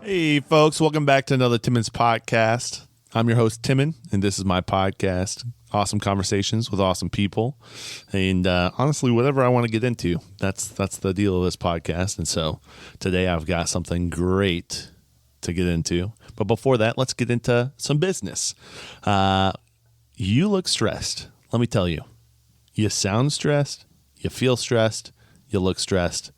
Hey, folks, welcome back to another Timonspodcast. I'm your host, Timon, and this is my podcast. Awesome conversations with awesome people. And honestly, whatever I want to get into, that's the deal of this podcast. And so today I've got something great to get into. But before that, let's get into some business. You look stressed. Let me tell you. You sound stressed. You feel stressed. You look stressed.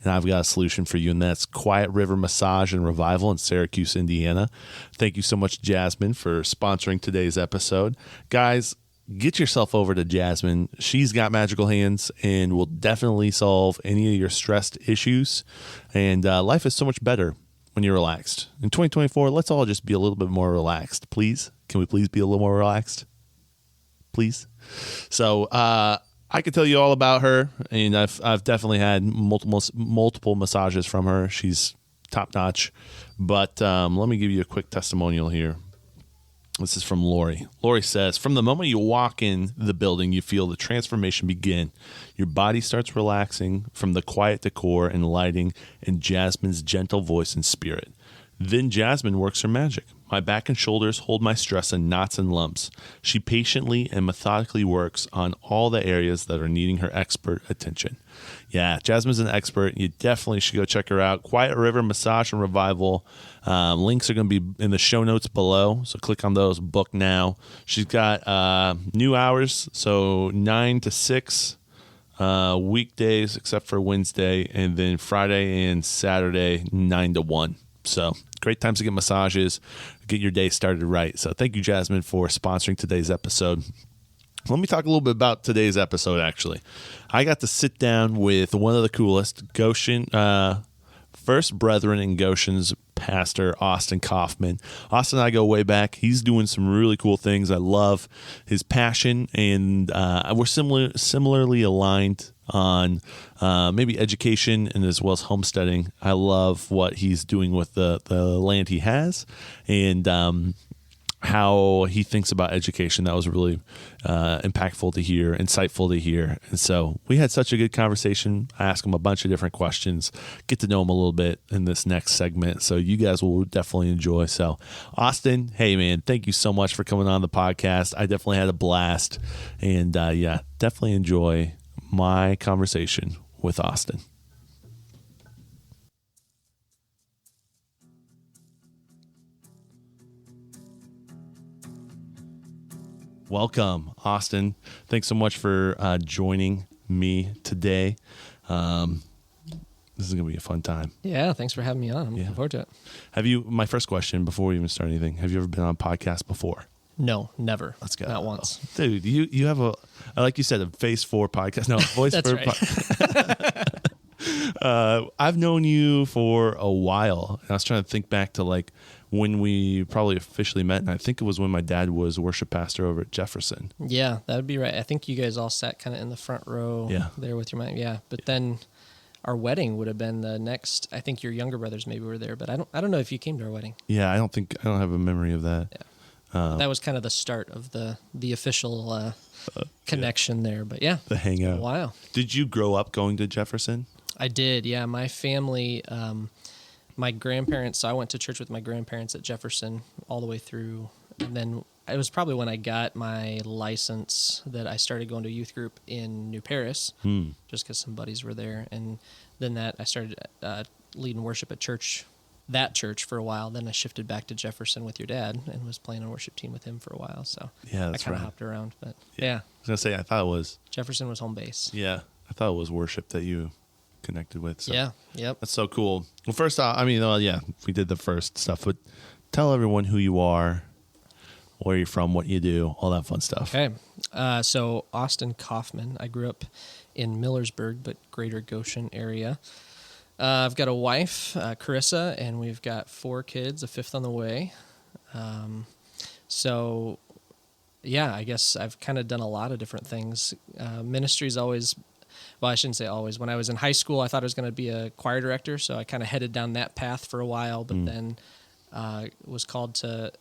And I've got a solution for you, and that's Quiet River Massage and Revival in Syracuse, Indiana. Thank you so much, Jasmine, for sponsoring today's episode. Guys, get yourself over to Jasmine. She's got magical hands and will definitely solve any of your stressed issues. And life is so much better when you're relaxed. In 2024, let's all just be a little bit more relaxed, please. Can we please be a little more relaxed? Please. So, I could tell you all about her, and I've definitely had multiple massages from her. She's top notch. But let me give you a quick testimonial here. This is from Lori. Lori says, from the moment you walk in the building, you feel the transformation begin. Your body starts relaxing from the quiet decor and lighting and Jasmine's gentle voice and spirit. Then Jasmine works her magic. My back and shoulders hold my stress in knots and lumps. She patiently and methodically works on all the areas that are needing her expert attention. Yeah, Jasmine's an expert. You definitely should go check her out. Quiet River Massage and Revival. Links are going to be in the show notes below, so click on those. Book now. She's got new hours, so 9 to 6 weekdays except for Wednesday, and then Friday and Saturday 9 to 1. So great times to get massages, get your day started right. So thank you, Jasmine, for sponsoring today's episode. Let me talk a little bit about today's episode, actually. I got to sit down with one of the coolest, Goshen First Brethren in Goshen's pastor, Austin Kaufman. Austin and I go way back. He's doing some really cool things. I love his passion, and we're similarly aligned on maybe education and as well as homesteading. I love what he's doing with the land he has, and how he thinks about education. That was really impactful to hear, insightful to hear. And so we had such a good conversation. I asked him a bunch of different questions, get to know him a little bit in this next segment. So you guys will definitely enjoy. So Austin, hey man, thank you so much for coming on the podcast. I definitely had a blast, and yeah, definitely enjoy my conversation with Austin. Welcome, Austin. Thanks so much for joining me today. This is going to be a fun time. Yeah, thanks for having me on. I'm looking forward to it. My first question before we even start anything, have you ever been on a podcast before? No, never. Let's go. Not once. Dude, you have like you said, a Phase 4 podcast. No, Voice That's for right. I've known you for a while. And I was trying to think back to like when we probably officially met, and I think it was when my dad was worship pastor over at Jefferson. Yeah, that would be right. I think you guys all sat kind of in the front row there with your mom. Yeah, but then our wedding would have been the next. I think your younger brothers maybe were there, but I don't know if you came to our wedding. Yeah, I don't have a memory of that. Yeah. That was kind of the start of the official connection there. But yeah, the hangout. Wow. Did you grow up going to Jefferson? I did. Yeah, my family, my grandparents. So I went to church with my grandparents at Jefferson all the way through, and then it was probably when I got my license that I started going to a youth group in New Paris, just because some buddies were there, and then that I started leading worship at church. That church for a while. Then I shifted back to Jefferson with your dad and was playing on worship team with him for a while. So yeah, I kind of hopped around, but yeah. I was gonna say I thought it was Jefferson was home base. Yeah, I thought it was worship that you connected with. So yeah, yep. That's so cool. Well, first off, we did the first stuff, but tell everyone who you are, where you're from, what you do, all that fun stuff. Okay, so Austin Kaufman. I grew up in Millersburg, but greater Goshen area. I've got a wife, Carissa, and we've got 4 kids, a 5th on the way. So, yeah, I guess I've kind of done a lot of different things. Ministry's always, well, I shouldn't say always. When I was in high school, I thought I was going to be a choir director, so I kind of headed down that path for a while, but then was called to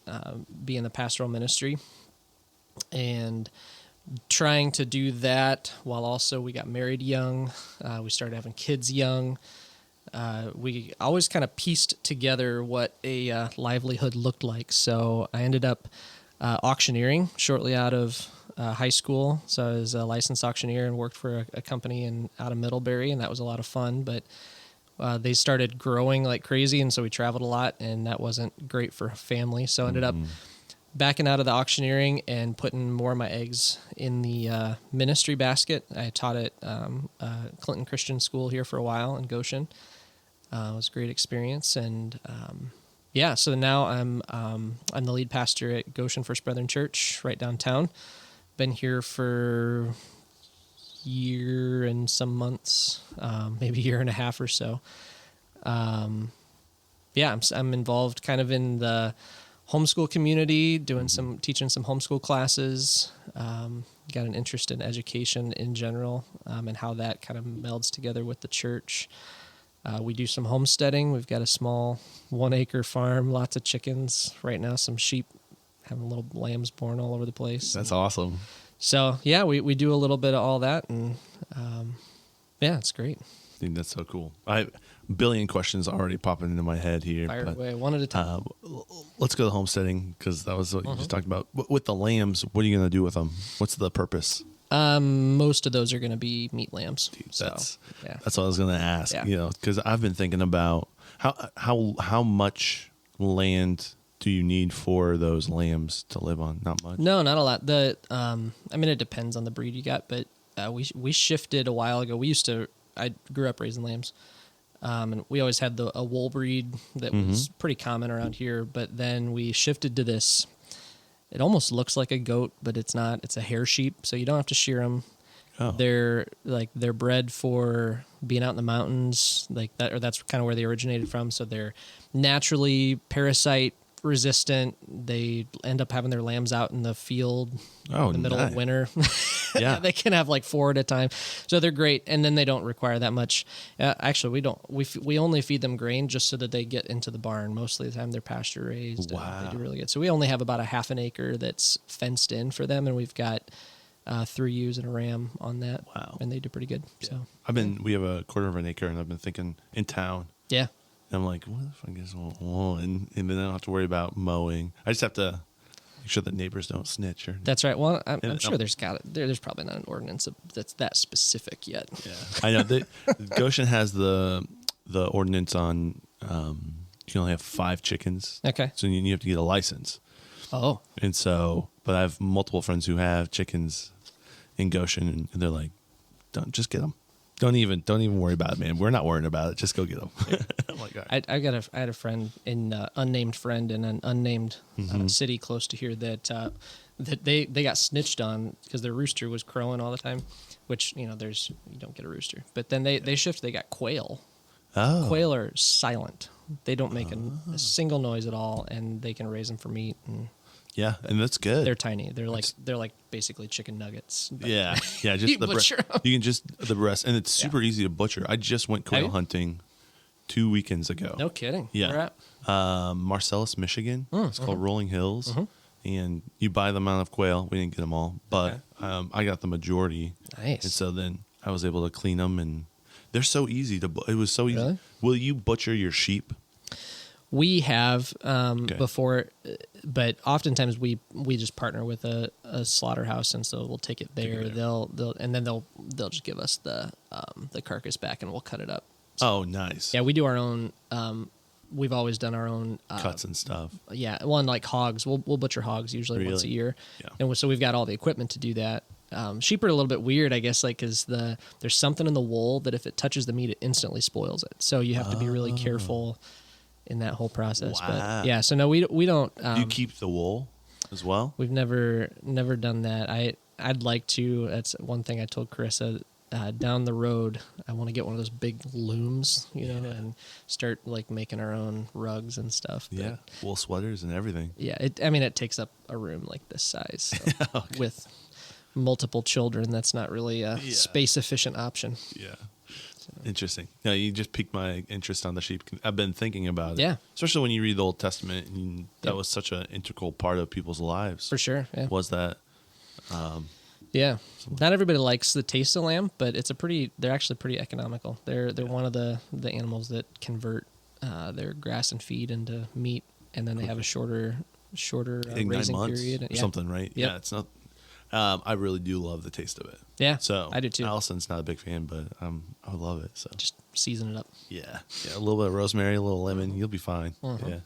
be in the pastoral ministry. And trying to do that while also we got married young. We started having kids young. we always kind of pieced together what a livelihood looked like. So I ended up auctioneering shortly out of high school. So I was a licensed auctioneer and worked for a company out of Middlebury, and that was a lot of fun. But they started growing like crazy, and so we traveled a lot, and that wasn't great for family. So I ended up backing out of the auctioneering and putting more of my eggs in the ministry basket. I taught at Clinton Christian School here for a while in Goshen. It was a great experience, and so now I'm the lead pastor at Goshen First Brethren Church right downtown. Been here for year and some months, maybe a year and a half or so. I'm involved kind of in the homeschool community, teaching some homeschool classes. Got an interest in education in general, and how that kind of melds together with the church. We do some homesteading. We've got a small 1-acre farm, lots of chickens right now, some sheep, having little lambs born all over the place. That's awesome. So yeah, we do a little bit of all that, and it's great. I think that's so cool. I have a billion questions already popping into my head here. Fire away, one at a time. Let's go to homesteading, because that was what you just talked about. With the lambs, what are you going to do with them? What's the purpose? Most of those are going to be meat lambs. Dude, that's what I was going to ask. Yeah. Because I've been thinking about how much land do you need for those lambs to live on? Not much. No, not a lot. It depends on the breed you got, but we shifted a while ago. I grew up raising lambs, and we always had a wool breed that was pretty common around here. But then we shifted to this. It almost looks like a goat, but it's not. It's a hair sheep, so you don't have to shear them. Oh. They're bred for being out in the mountains, like that, or that's kind of where they originated from. So they're naturally parasite resistant. They end up having their lambs out in the field in the middle of winter. Yeah, they can have like 4 at a time, so they're great. And then they don't require that much. Actually, we don't. We only feed them grain just so that they get into the barn. Most of the time, they're pasture raised. Wow, they do really good. So we only have about a half an acre that's fenced in for them, and we've got 3 ewes and a ram on that. Wow, and they do pretty good. Yeah. So we have a quarter of an acre, and I've been thinking in town. Yeah. And I'm like, what if I guess and then I don't have to worry about mowing. I just have to make sure the neighbors don't snitch. That's right. Well, I'm sure there's probably not an ordinance that's that specific yet. Yeah, I know. Goshen has the ordinance on you can only have 5 chickens. Okay. So you have to get a license. Oh. And so, but I have multiple friends who have chickens in Goshen, and they're like, just get them. Don't even worry about it, man. We're not worrying about it. Just go get them. I'm like, all right. I had a friend unnamed friend in an unnamed city close to here that they got snitched on because their rooster was crowing all the time, which you don't get a rooster. But then they shifted. They got quail. Oh. Quail are silent. They don't make a single noise at all, and they can raise them for meat. And yeah, and that's good. They're tiny. They're like basically chicken nuggets. Yeah. Just you the breast. You can just the breast, and it's super easy to butcher. I just went quail hunting 2 weekends ago. No kidding. Yeah. Where at? Marcellus, Michigan. It's called Rolling Hills, and you buy the amount of quail. We didn't get them all, but I got the majority. Nice. And so then I was able to clean them, and they're so easy to. It was so easy. Really? Will you butcher your sheep? We have before, but oftentimes we just partner with a slaughterhouse, and so we'll take it there. They'll just give us the carcass back, and we'll cut it up. So, oh, nice. Yeah, we do our own. We've always done our own cuts and stuff. Yeah, like hogs. We'll butcher hogs usually once a year, and so we've got all the equipment to do that. Sheep are a little bit weird, I guess, because there's something in the wool that if it touches the meat, it instantly spoils it. So you have to be really careful in that whole process. Wow. But yeah, so no, we don't. Do you keep the wool as well? We've never done that. I'd like to. That's one thing I told Carissa. Down the road, I want to get one of those big looms, and start like making our own rugs and stuff. Yeah, wool sweaters and everything. Yeah, it takes up a room like this size with multiple children. That's not really a space efficient option. Yeah. Interesting. Yeah, you just piqued my interest on the sheep. I've been thinking about it. Yeah. Especially when you read the Old Testament, and that was such an integral part of people's lives. For sure. Yeah. Was that Yeah. Not everybody likes the taste of lamb, but they're actually pretty economical. They're one of the animals that convert their grass and feed into meat, and then they have a shorter raising 9 months period or something, right? Yep. Yeah, it's not. I really do love the taste of it. Yeah, so I do too. Allison's not a big fan, but I love it. So just season it up. Yeah, a little bit of rosemary, a little lemon, you'll be fine. Yeah,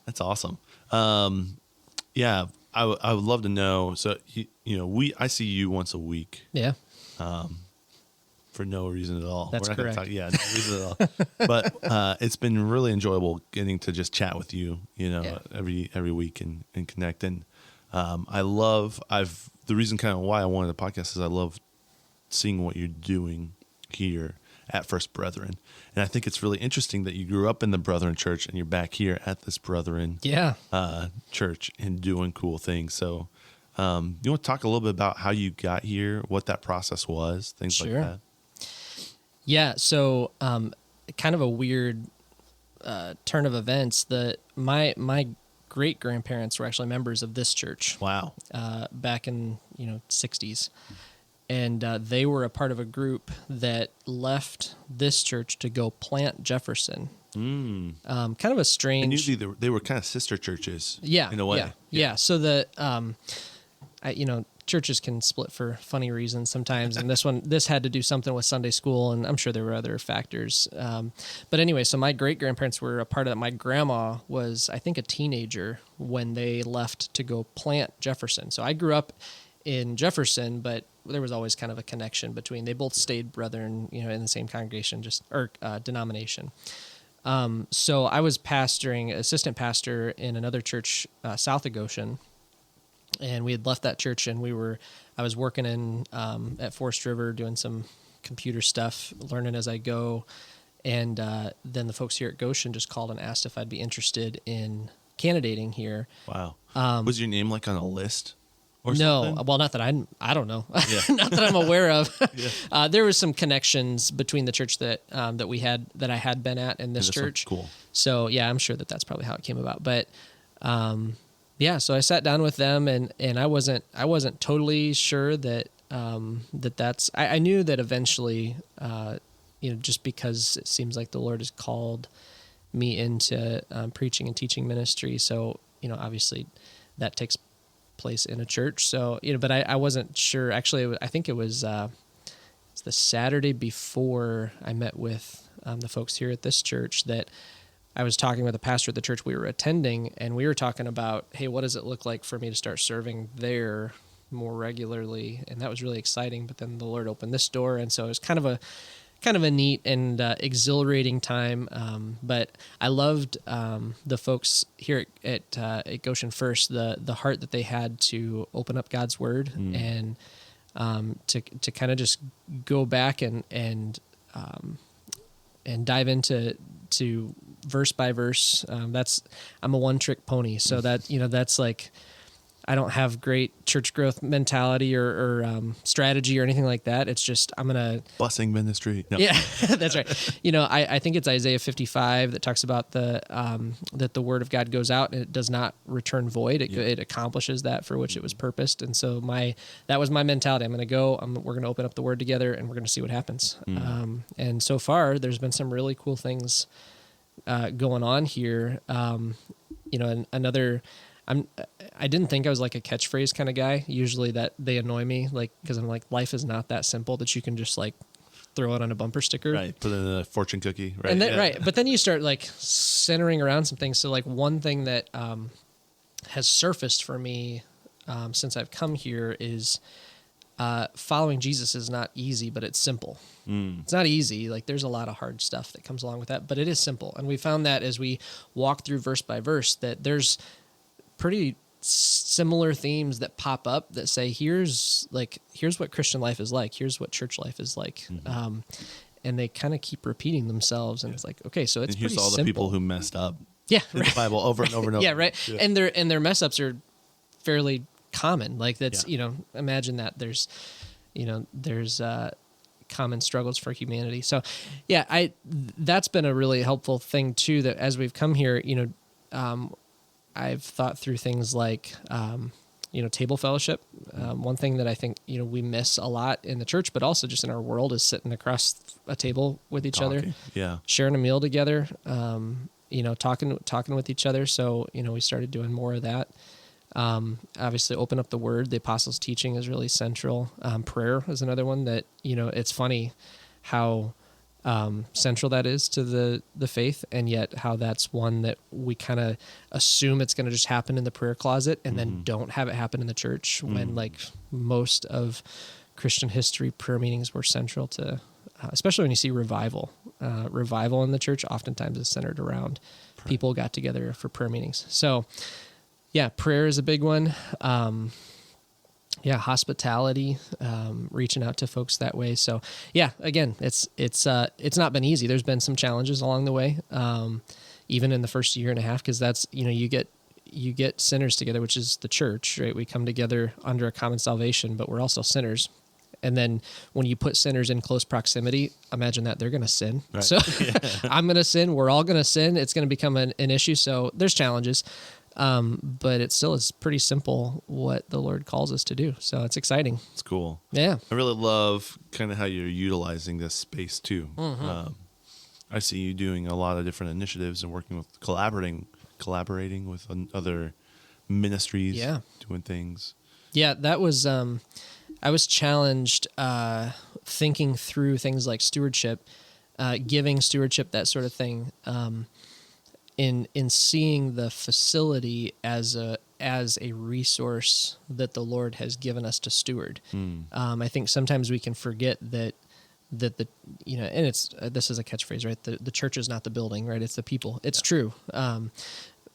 that's awesome. Yeah, I would love to know. So I see you once a week. Yeah. For no reason at all. That's correct. No reason at all. But it's been really enjoyable getting to just chat with you, every week and connect. And the reason kind of why I wanted the podcast is I love seeing what you're doing here at First Brethren. And I think it's really interesting that you grew up in the Brethren Church and you're back here at this Brethren church and doing cool things. So you want to talk a little bit about how you got here, what that process was, things like that? Yeah, so kind of a weird turn of events. My great grandparents were actually members of this church. Wow. Back in 60s, and they were a part of a group that left this church to go plant Jefferson. Kind of a strange. And they were kind of sister churches. Yeah, in a way. Yeah. So the churches can split for funny reasons sometimes, and this had to do something with Sunday school, and I'm sure there were other factors. But anyway, so my great grandparents were a part of that. My grandma was, I think, a teenager when they left to go plant Jefferson. So I grew up in Jefferson, but there was always kind of a connection between. They both stayed brethren, in the same congregation, or denomination. So I was assistant pastor in another church south of Goshen. And we had left that church, and I was working at Forest River doing some computer stuff, learning as I go. And then the folks here at Goshen just called and asked if I'd be interested in candidating here. Wow. Was your name like on a list or no, something? Well, not that I don't know. Yeah. Not that I'm aware of. Yeah. There was some connections between the church that I had been at and this church. Cool. So yeah, I'm sure that's probably how it came about. But yeah, so I sat down with them, and I wasn't totally sure that that's. I knew that eventually, just because it seems like the Lord has called me into preaching and teaching ministry. So obviously, that takes place in a church. So but I wasn't sure. Actually, I think it was it's the Saturday before I met with the folks here at this church that I was talking with a pastor at the church we were attending, and we were talking about, hey, what does it look like for me to start serving there more regularly? And that was really exciting. But then the Lord opened this door, and so it was kind of a neat and exhilarating time. But I loved the folks here at Goshen First, the heart that they had to open up God's Word and to kind of just go back and dive into verse by verse. I'm a one-trick pony, so that's like, I don't have great church growth mentality or strategy or anything like that. It's just, I'm gonna busing ministry. No. Yeah, that's right. I think it's Isaiah 55 that talks about that the word of God goes out and it does not return void. It accomplishes that for which it was purposed. And so that was my mentality. I'm gonna go. We're gonna open up the Word together, and we're gonna see what happens. And so far, there's been some really cool things going on here. And another. I didn't think I was like a catchphrase kind of guy. Usually that they annoy me, like, because I'm like, life is not that simple that you can just like throw it on a bumper sticker. Right. Put it in a fortune cookie. Right. And then, right. But then you start like centering around some things. So like one thing that has surfaced for me since I've come here is following Jesus is not easy, but it's simple. It's not easy. Like there's a lot of hard stuff that comes along with that, but it is simple. And we found that as we walk through verse by verse, that there's pretty similar themes that pop up that say, here's what Christian life is like. Here's what church life is like. And they kind of keep repeating themselves. And it's like, okay, so it's pretty simple. Here's all the people who messed up. Yeah. In the Bible over and over and over. Yeah. Right. Yeah. And their mess ups are fairly common. Like that's, imagine that there's common struggles for humanity. So yeah, that's been a really helpful thing too, that as we've come here, I've thought through things like, table fellowship. One thing that I think, we miss a lot in the church, but also just in our world, is sitting across a table with each other, sharing a meal together, talking with each other. So, we started doing more of that. Obviously open up the word. The apostles' teaching is really central. Prayer is another one that, it's funny how central that is to the faith, and yet how that's one that we kind of assume it's going to just happen in the prayer closet and then don't have it happen in the church, when like most of Christian history, prayer meetings were central to, especially when you see revival in the church, oftentimes is centered around people got together for prayer meetings. So yeah, prayer is a big one. Hospitality, reaching out to folks that way. So yeah, again, it's not been easy. There's been some challenges along the way, even in the first year and a half, because that's, you get sinners together, which is the church, right? We come together under a common salvation, but we're also sinners. And then when you put sinners in close proximity, imagine that they're going to sin. Right. So I'm going to sin. We're all going to sin. It's going to become an issue. So there's challenges. But it still is pretty simple what the Lord calls us to do. So it's exciting. It's cool. Yeah. I really love kind of how you're utilizing this space too. I see you doing a lot of different initiatives and working with collaborating with other ministries, doing things. Yeah, that was, I was challenged, thinking through things like stewardship, giving stewardship, that sort of thing. In seeing the facility as a resource that the Lord has given us to steward. I think sometimes we can forget that the and this is a catchphrase, right? The church is not the building, right? It's the people. It's true.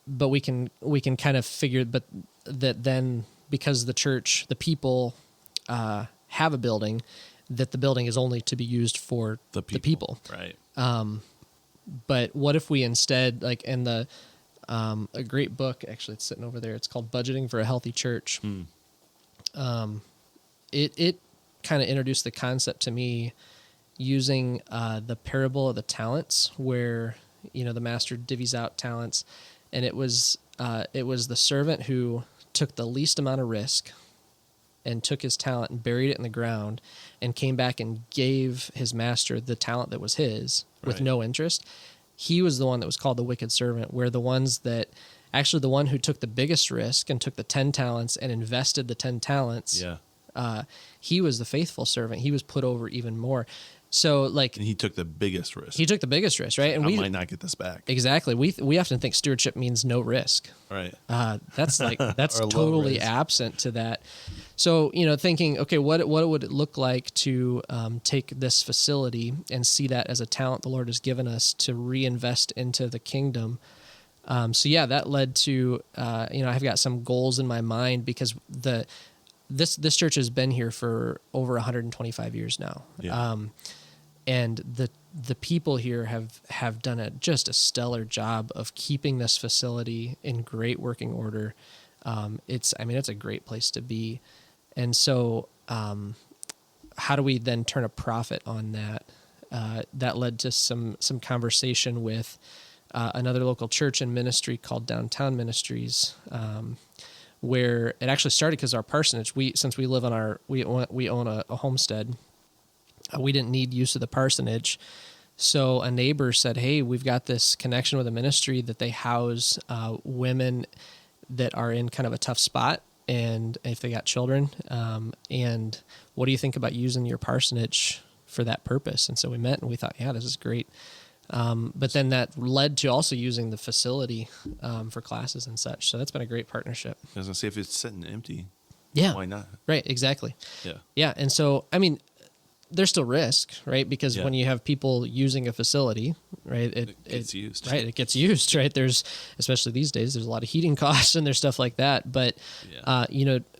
But we can kind of figure, but that then, because the church, the people have a building, that the building is only to be used for the people. Right. But what if we instead, like in a great book, actually it's sitting over there, it's called Budgeting for a Healthy Church. It kind of introduced the concept to me using the parable of the talents, where, the master divvies out talents, and it was the servant who took the least amount of risk and took his talent and buried it in the ground and came back and gave his master the talent that was his with no interest. He was the one that was called the wicked servant, where the one who took the biggest risk and took the 10 talents and invested the 10 talents, he was the faithful servant. He was put over even more. So and he took the biggest risk. Right? And we might not get this back. Exactly. We often think stewardship means no risk. Right. That's totally absent to that. So, thinking, okay, what would it look like to take this facility and see that as a talent the Lord has given us to reinvest into the kingdom? That led to, I've got some goals in my mind, because this church has been here for over 125 years now. Yeah. And the people here have done just a stellar job of keeping this facility in great working order. It's a great place to be. And so, how do we then turn a profit on that? That led to some conversation with another local church and ministry called Downtown Ministries, where it actually started because our parsonage, since we live on we own a homestead, we didn't need use of the parsonage. So a neighbor said, hey, we've got this connection with a ministry that they house women that are in kind of a tough spot, and if they got children, and what do you think about using your parsonage for that purpose? And so we met and we thought, yeah, this is great. But then that led to also using the facility for classes and such. So that's been a great partnership. I was going to say, if it's sitting empty, why not? Right, exactly. Yeah. Yeah, and so, there's still risk, right? Because when you have people using a facility, right, it gets used. Right, it gets used, right? There's, especially these days, there's a lot of heating costs and there's stuff like that. But,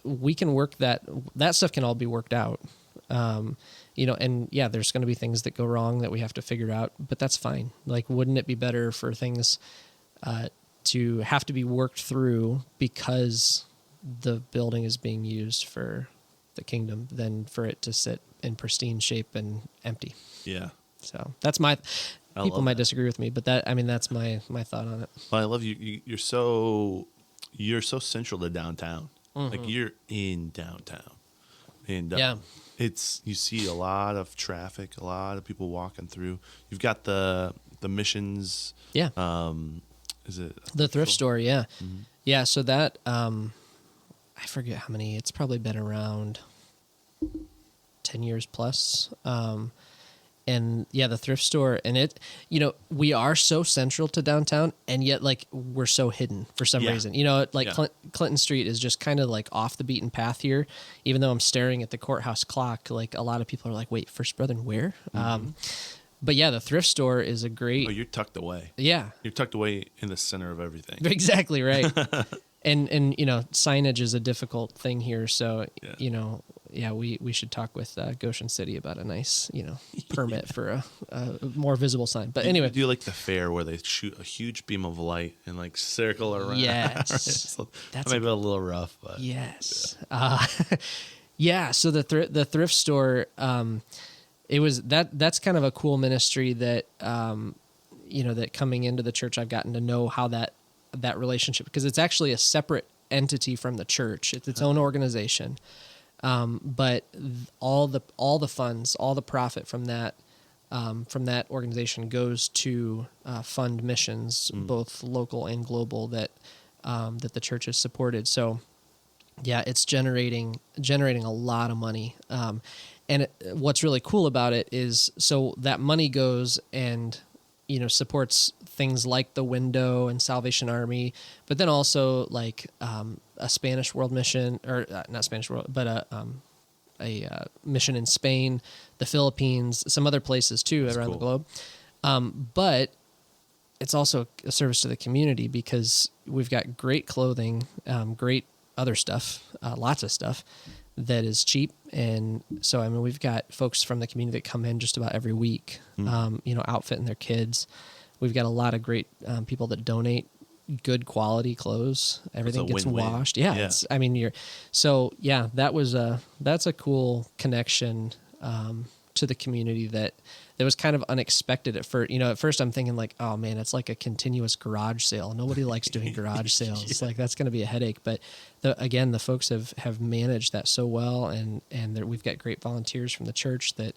we can work that stuff can all be worked out. And there's going to be things that go wrong that we have to figure out, but that's fine. Like, wouldn't it be better for things to have to be worked through because the building is being used for the kingdom than for it to sit in pristine shape and empty? Yeah. So that's people might disagree with me, but that's my thought on it. Well, I love you. You're so central to downtown. Like you're in downtown, and you see a lot of traffic, a lot of people walking through. You've got the missions. Yeah. Is it The thrift store? Yeah. Mm-hmm. Yeah. So that I forget how many. It's probably been around 10 years plus. And yeah, the thrift store, and it, we are so central to downtown, and yet like we're so hidden for some reason. Clinton Street is just kind of like off the beaten path here. Even though I'm staring at the courthouse clock, like a lot of people are like, "Wait, First Brethren, where?" But yeah, the thrift store is a great. Oh, you're tucked away. Yeah, you're tucked away in the center of everything. Exactly right. and signage is a difficult thing here, so we should talk with Goshen City about a nice permit for a more visible sign. But anyway, do you like the fair where they shoot a huge beam of light and like circle around? Yes, right? So that might be a little rough, but yes, So the thrift store, it was that's kind of a cool ministry that that coming into the church I've gotten to know how that relationship, because it's actually a separate entity from the church. It's its own organization. But all the funds, all the profit from that organization goes to fund missions, both local and global, that the church has supported. So, yeah, it's generating a lot of money. And what's really cool about it is, so that money goes and supports things like the Window and Salvation Army, but then also like a Spanish World Mission, or not Spanish World, but a mission in Spain, the Philippines, some other places too. That's around cool. The globe. But it's also a service to the community, because we've got great clothing, great other stuff, lots of stuff that is cheap. And so, I mean, we've got folks from the community that come in just about every week, outfitting their kids. We've got a lot of great people that donate good quality clothes. Everything gets washed. Yeah. That's a cool connection to the community that was kind of unexpected at first. At first I'm thinking like, oh man, it's like a continuous garage sale. Nobody likes doing garage sales. It's like, that's going to be a headache. But the folks have managed that so well. And we've got great volunteers from the church that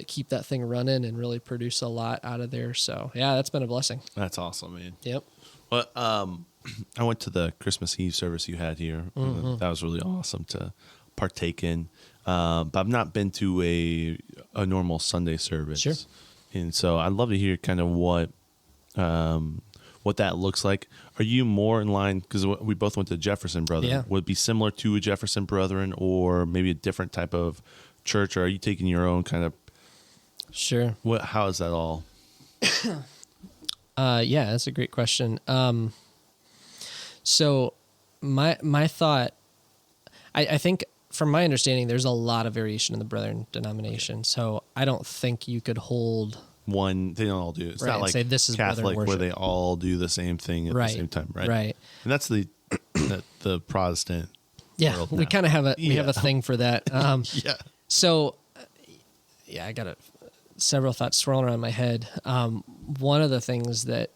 keep that thing running and really produce a lot out of there. So yeah, that's been a blessing. That's awesome, man. Yep. Well, I went to the Christmas Eve service you had here. Mm-hmm. That was really awesome to partake in. But I've not been to a normal Sunday service. Sure. And so I'd love to hear kind of what that looks like. Are you more in line, because we both went to Jefferson Brethren, would it be similar to a Jefferson Brethren, or maybe a different type of church, or are you taking your own kind of? Sure. How is that all? Yeah, that's a great question. So my thought, I think from my understanding, there's a lot of variation in the Brethren denomination. Okay. So I don't think you could hold one. They don't all do it. It's not like say this is Catholic where they all do the same thing at the same time, right? Right. And that's the Protestant. Yeah, world we kind of have a thing for that. Yeah. So, I got several thoughts swirling around my head. One of the things that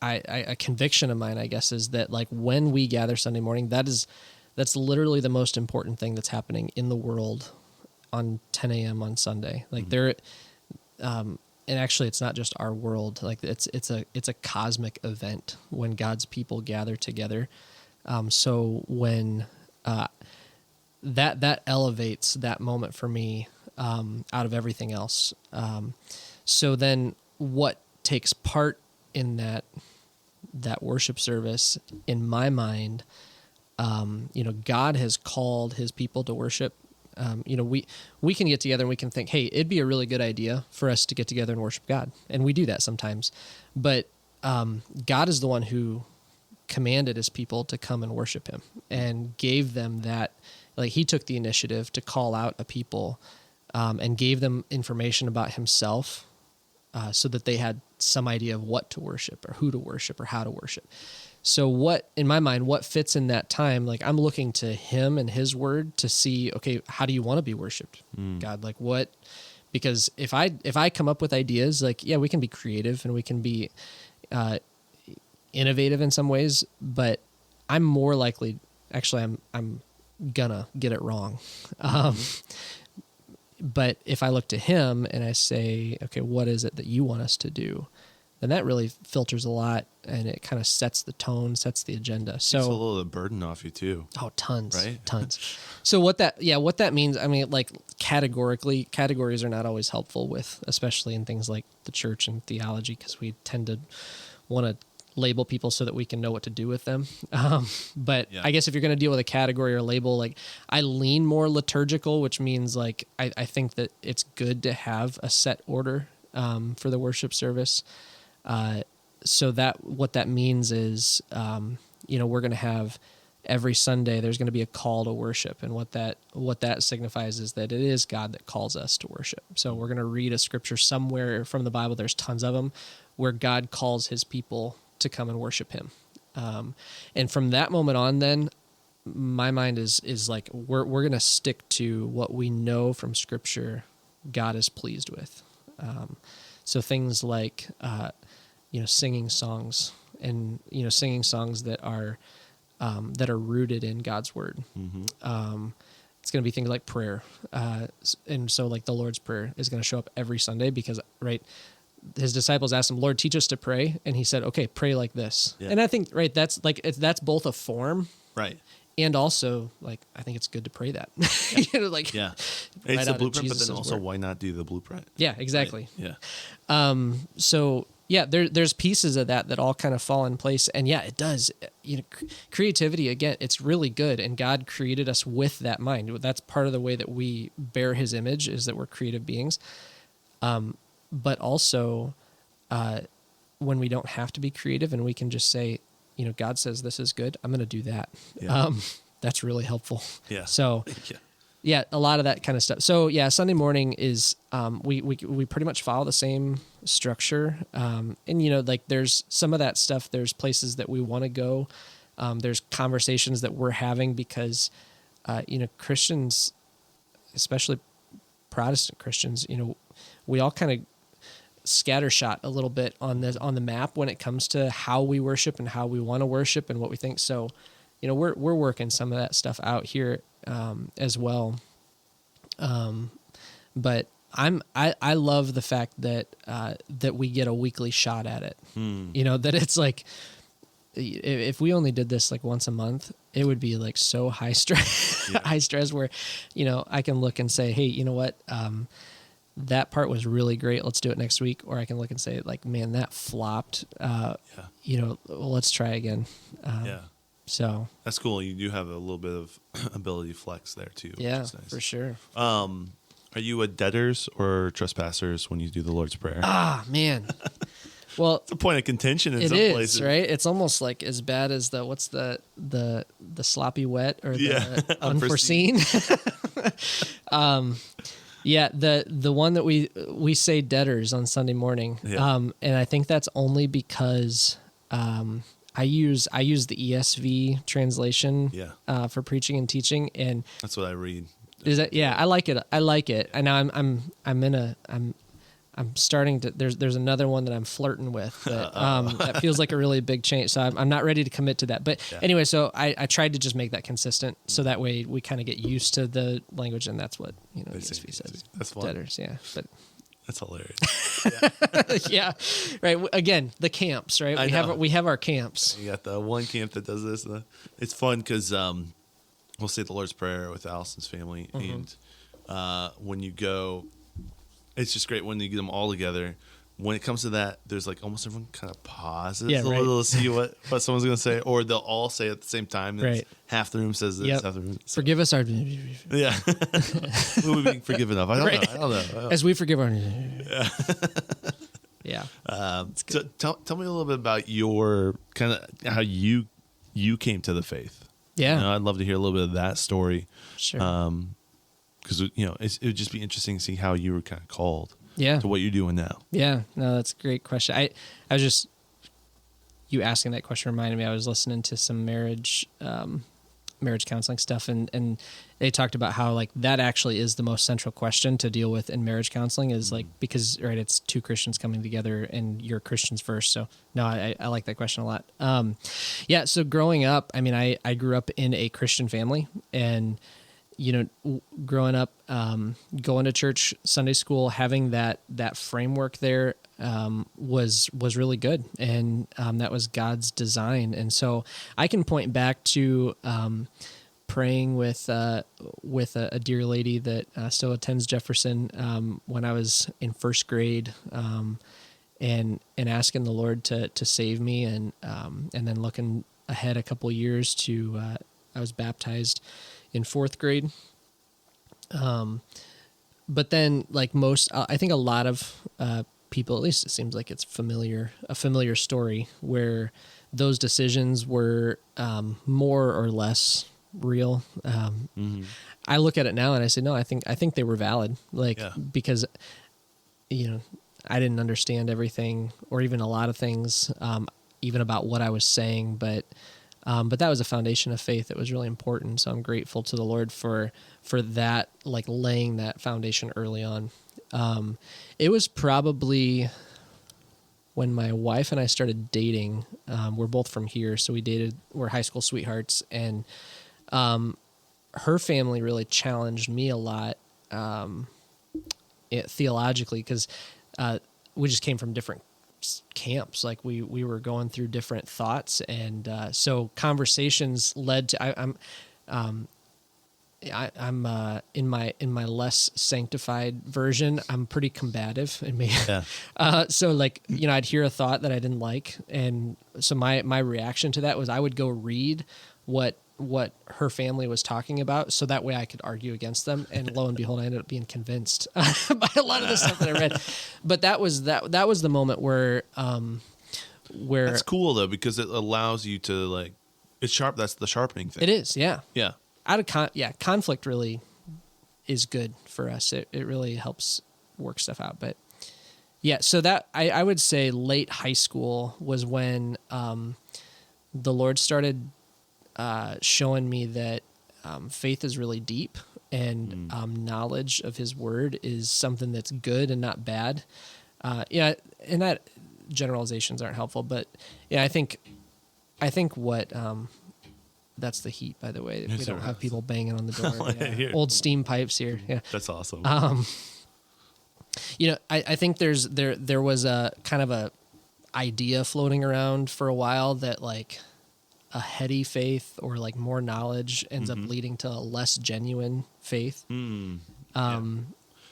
a conviction of mine, I guess, is that like when we gather Sunday morning, that's literally the most important thing that's happening in the world on 10 a.m. on Sunday. Like and actually it's not just our world. Like it's a cosmic event when God's people gather together. So when that elevates that moment for me out of everything else. So then what takes part in that worship service, in my mind, God has called his people to worship. We can get together and we can think, hey, it'd be a really good idea for us to get together and worship God. And we do that sometimes. But God is the one who commanded his people to come and worship him and gave them that. Like he took the initiative to call out a people and gave them information about himself so that they had some idea of what to worship or who to worship or how to worship. So in my mind, what fits in that time, like I'm looking to him and his word to see, okay, how do you want to be worshiped, God? Like what? Because if I come up with ideas, like, yeah, we can be creative and we can be innovative in some ways, but I'm more likely, actually, I'm gonna get it wrong. But if I look to him and I say, okay, what is it that you want us to do? Then that really filters a lot, and it kind of sets the tone, sets the agenda. So Takes a little of the burden off you too. Oh, tons, right? Tons. So what that means, I mean, like categorically, categories are not always helpful with, especially in things like the church and theology, because we tend to want to label people so that we can know what to do with them. But I guess if you're going to deal with a category or label, like I lean more liturgical, which means like, I think that it's good to have a set order for the worship service. So that what that means is, we're going to have every Sunday, there's going to be a call to worship. And what that signifies is that it is God that calls us to worship. So we're going to read a scripture somewhere from the Bible. There's tons of them where God calls his people to come and worship him. And from that moment on, then my mind is like, we're going to stick to what we know from scripture God is pleased with. So things like, singing songs and, singing songs that are rooted in God's word. Mm-hmm. It's going to be things like prayer. And so like the Lord's Prayer is going to show up every Sunday because, right, his disciples asked him, Lord, teach us to pray. And he said, okay, pray like this. Yeah. And I think, right, that's like, that's both a form. Right. And also, like, I think it's good to pray that. Yeah. It's the blueprint, but then also why not do the blueprint? Yeah, exactly. Right? Yeah. So yeah, there's pieces of that all kind of fall in place. And yeah, it does. Creativity, again, it's really good. And God created us with that mind. That's part of the way that we bear his image, is that we're creative beings. But also, when we don't have to be creative and we can just say, God says this is good, I'm going to do that. Yeah. That's really helpful. Yeah. So, yeah, a lot of that kind of stuff. So, yeah, Sunday morning is we pretty much follow the same structure. And like there's some of that stuff. There's places that we want to go. There's conversations that we're having because, Christians, especially Protestant Christians, we all kind of scattershot a little bit on the map when it comes to how we worship and how we want to worship and what we think. So, we're working some of that stuff out here as well. But I love the fact that we get a weekly shot at it. That it's like, if we only did this like once a month, it would be like so high stress, high stress where, I can look and say, hey, you know what? That part was really great. Let's do it next week. Or I can look and say like, man, that flopped. Well, let's try again. So that's cool. You do have a little bit of ability to flex there too. Yeah, which is nice. For sure. Are you a debtors or trespassers when you do the Lord's Prayer? Man. Well, it's a point of contention in some places, right? It's almost like as bad as the sloppy wet or the unforeseen. Yeah, the one that we say debtors on Sunday morning, and I think that's only because I use the ESV translation for preaching and teaching, and that's what I read. Is that I like it, and now I'm starting to. There's another one that I'm flirting with that feels like a really big change. So I'm not ready to commit to that. But anyway, so I tried to just make that consistent, so that way we kind of get used to the language, and that's what ESV says. That's fun. Debtors, but that's hilarious. Yeah, right. Again, the camps, right? We have our camps. You got the one camp that does this. It's fun because we'll say the Lord's Prayer with Allison's family, and when you go. It's just great when you get them all together. When it comes to that, there's like almost everyone kind of pauses a little to see what someone's going to say, or they'll all say it at the same time. Right. Half the room says this, half the room. So. Forgive us our. Yeah. Who are we being forgiven of? I don't know. As we forgive our. Yeah. So tell me a little bit about your kind of how you came to the faith. Yeah. I'd love to hear a little bit of that story. Sure. Because it would just be interesting to see how you were kind of called to what you're doing now. Yeah, no, that's a great question. I was just, you asking that question reminded me, I was listening to some marriage marriage counseling stuff, and they talked about how like that actually is the most central question to deal with in marriage counseling is like, because right, it's two Christians coming together and you're Christians first. So no, I like that question a lot. Yeah. So growing up, I mean, I grew up in a Christian family, and growing up, going to church, Sunday school, having that framework there was really good, and that was God's design. And so I can point back to praying with a dear lady that still attends Jefferson when I was in first grade, and asking the Lord to save me, and then looking ahead a couple years to I was baptized in fourth grade. But then like I think a lot of people, at least it seems like it's a familiar story where those decisions were more or less real. I look at it now and I say, no, I think they were valid. Like, because, I didn't understand everything or even a lot of things, even about what I was saying, but that was a foundation of faith that was really important. So I'm grateful to the Lord for that, like laying that foundation early on. It was probably when my wife and I started dating. We're both from here, so we're high school sweethearts, and her family really challenged me a lot theologically, because we just came from different camps. Like we were going through different thoughts, and so conversations led to I'm in my less sanctified version, I'm pretty combative in me. So like, I'd hear a thought that I didn't like, and so my reaction to that was I would go read what her family was talking about, so that way I could argue against them. And lo and behold, I ended up being convinced by a lot of the stuff that I read. But that was the moment where that's cool though, because it allows you to like, it's sharp. That's the sharpening thing. It is. Yeah. Yeah. Conflict really is good for us. It really helps work stuff out. But yeah, so that I would say late high school was when the Lord started showing me that faith is really deep, and knowledge of His Word is something that's good and not bad. And that generalizations aren't helpful, but yeah, I think what that's the heat, by the way. We don't have people banging on the door. Yeah. Old steam pipes here. Yeah, that's awesome. I think there was a kind of a idea floating around for a while that like a heady faith or like more knowledge ends up leading to a less genuine faith.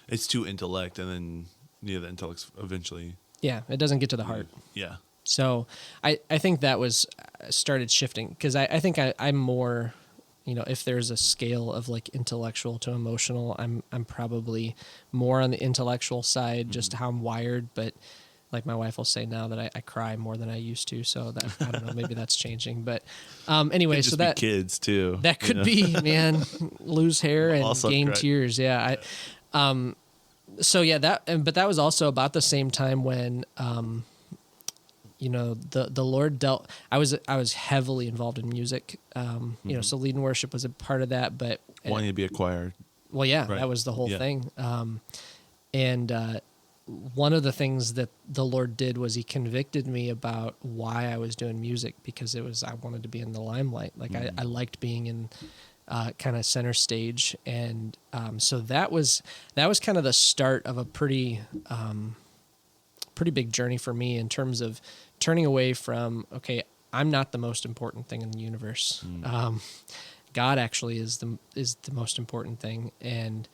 It's too intellect, and then the intellect's eventually. Yeah, it doesn't get to the heart. Yeah. So I think that was started shifting, because I think I'm more, if there's a scale of like intellectual to emotional, I'm probably more on the intellectual side, just how I'm wired. But like my wife will say now that I cry more than I used to. So that, I don't know, maybe that's changing. But anyway, so that kids too. That could be, man, lose hair and also gain tears. Yeah. So yeah, but that was also about the same time when, the Lord dealt. I was heavily involved in music. So leading worship was a part of that, but wanting to be a choir. Well, yeah, right. That was the whole thing. And one of the things that the Lord did was He convicted me about why I was doing music, because I wanted to be in the limelight. Like I liked being in kind of center stage, and so that was kind of the start of a pretty big journey for me in terms of turning away from, okay, I'm not the most important thing in the universe. God actually is the most important thing, and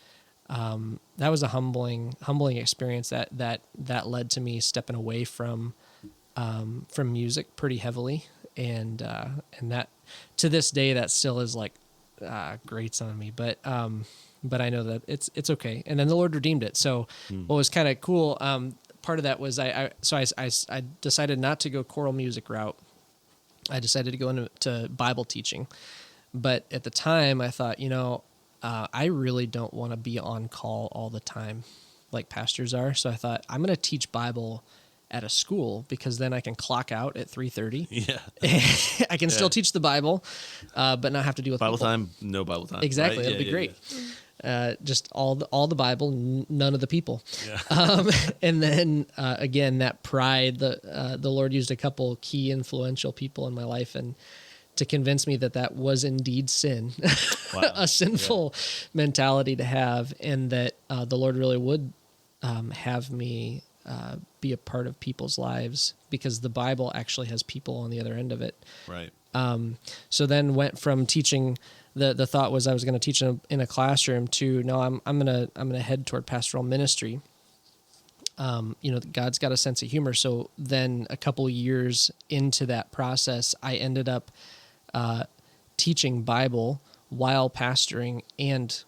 that was a humbling experience that led to me stepping away from music pretty heavily, and that to this day that still is like grates on me, but I know that it's okay. And then the Lord redeemed it. So what was kind of cool, part of that was I decided not to go choral music route. I decided to go into Bible teaching, but at the time I thought, I really don't want to be on call all the time like pastors are. So I thought, I'm going to teach Bible at a school, because then I can clock out at 3:30. Yeah. I can still teach the Bible, but not have to deal with Bible people. time, no Bible time. Exactly. Right? It'll be great. Just all the Bible, none of the people. Yeah. And then again, that pride. The Lord used a couple key influential people in my life, and to convince me that was indeed sin, Wow. a sinful mentality to have, and that the Lord really would have me be a part of people's lives, because the Bible actually has people on the other end of it. Right. So then went from teaching. The thought was I was going to teach in a classroom to no, I'm gonna head toward pastoral ministry. God's got a sense of humor. So then a couple years into that process, I ended up teaching Bible while pastoring and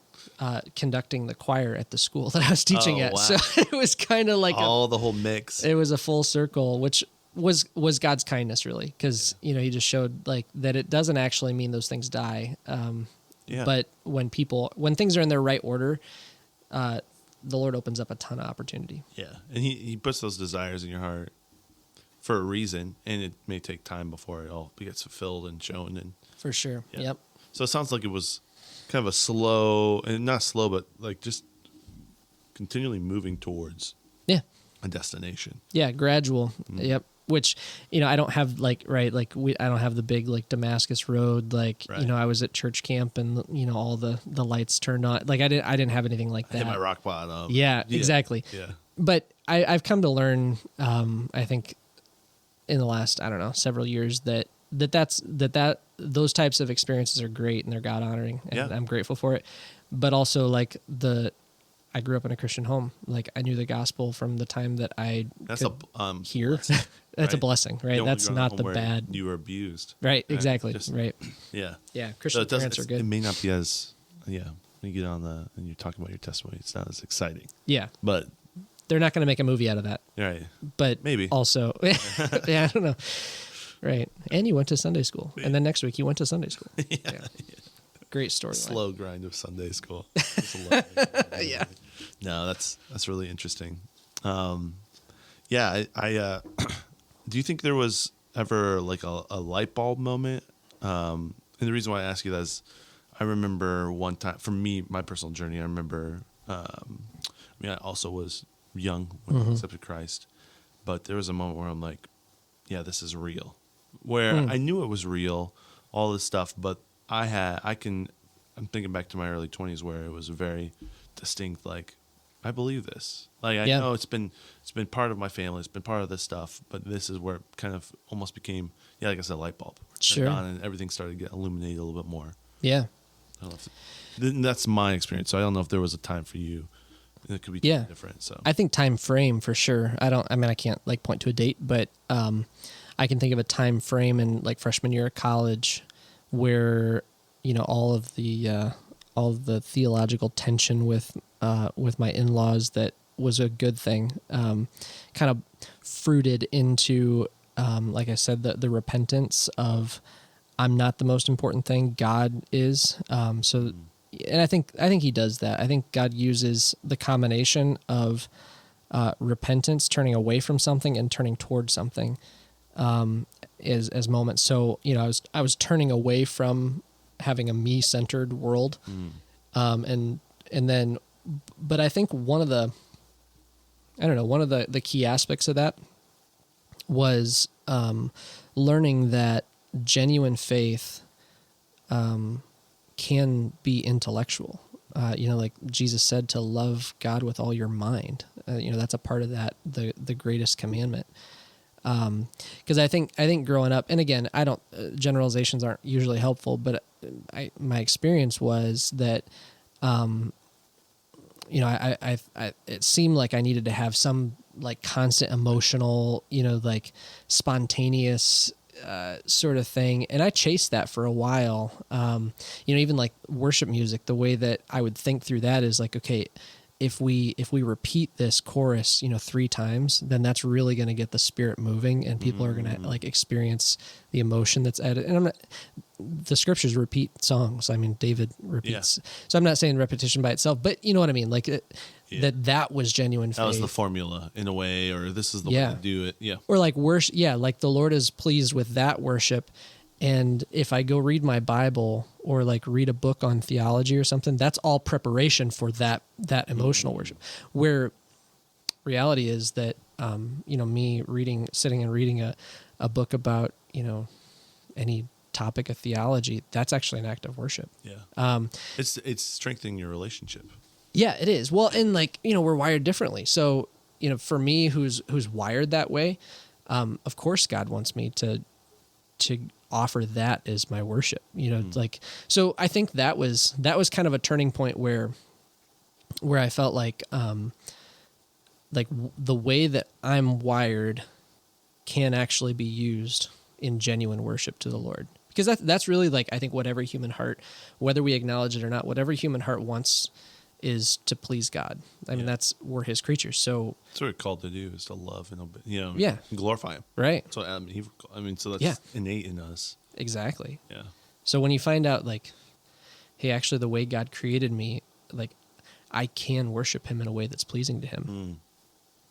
conducting the choir at the school that I was teaching at. Wow. So it was kind of like the whole mix. It was a full circle, which was God's kindness, really, because he just showed like that it doesn't actually mean those things die. But when things are in their right order, the Lord opens up a ton of opportunity. Yeah, and he puts those desires in your heart for a reason, and it may take time before it all gets fulfilled and shown. And For sure. Yeah. Yep. So it sounds like it was kind of a slow, and not slow, but like just continually moving towards a destination. Yeah, gradual. Yep. Which, I don't have I don't have the big like Damascus Road, like, Right. I was at church camp and, all the lights turned on. Like I didn't have anything like I hit that. my rock bottom. Yeah, exactly. Yeah. But I've come to learn, I think in the last, I don't know, several years that those types of experiences are great and they're God honoring, and Yeah. I'm grateful for it. But also like I grew up in a Christian home. Like I knew the gospel from the time that I could hear. blessing, That's a right? blessing, You right? don't wanna That's grow in a not home the where bad. you were abused. Right, exactly. Just- Right. Yeah. Yeah, So Christian it doesn't. parents are good. It may not be as when you get on and you're talking about your testimony, it's not as exciting. Yeah. But They're not going to make a movie out of that. right. But Maybe. also, yeah, I don't know. Right. And you went to Sunday school. And then next week you went to Sunday school. Yeah. Great story. Slow grind of Sunday school. Yeah. No, that's really interesting. I do you think there was ever like a light bulb moment? And the reason why I ask you that is I remember one time, for me, my personal journey, I remember, I also was young when I accepted Christ, but there was a moment where I'm like, yeah, this is real. Where I knew it was real, all this stuff, but I'm thinking back to my early 20s where it was very distinct, like, I believe this. Like, I know it's been part of my family, it's been part of this stuff, but this is where it kind of almost became, like I said, a light bulb. Sure. Turned on and everything started to get illuminated a little bit more. Yeah. I don't know if that's my experience. So I don't know if there was a time for you that could be different. So I think time frame for sure. I can't like point to a date, but I can think of a time frame in like freshman year of college where, all of the theological tension with my in-laws that was a good thing, kind of fruited into, like I said, the repentance of I'm not the most important thing, God is. And I think he does that. I think God uses the combination of repentance, turning away from something, and turning towards something as moments. So I was turning away from having a me-centered world, and then, but I think one of the key aspects of that was learning that genuine faith can be intellectual. Like Jesus said, to love God with all your mind. That's a part of that, the greatest commandment. Because I think growing up, and again, generalizations aren't usually helpful, but my experience was that, it seemed like I needed to have some like constant emotional, like spontaneous sort of thing. And I chased that for a while. Even like worship music, the way that I would think through that is like, okay, if we repeat this chorus, 3 times, then that's really going to get the Spirit moving, and people are going to like experience the emotion that's added. And the scriptures repeat songs. I mean, David repeats. Yeah. So I'm not saying repetition by itself, but you know what I mean? Like that was genuine faith. That was the formula in a way, or this is the way to do it. Yeah. Or like worship. Yeah. Like the Lord is pleased with that worship. And if I go read my Bible or like read a book on theology or something, that's all preparation for that emotional worship. Where reality is that, me sitting and reading a book about, any topic of theology, that's actually an act of worship. Yeah. It's strengthening your relationship. Yeah, it is. Well, and like, we're wired differently. So, for me, who's wired that way, of course God wants me to offer that as my worship, like, so I think that was kind of a turning point where I felt like the way that I'm wired can actually be used in genuine worship to the Lord. Because that's really like, I think what every human heart, whether we acknowledge it or not, what every human heart wants is to please God. I mean, we're his creatures. So that's what we're called to do, is to love and obey, glorify him. Right. So, so that's innate in us. Exactly. Yeah. So when you find out like, hey, actually the way God created me, like I can worship him in a way that's pleasing to him.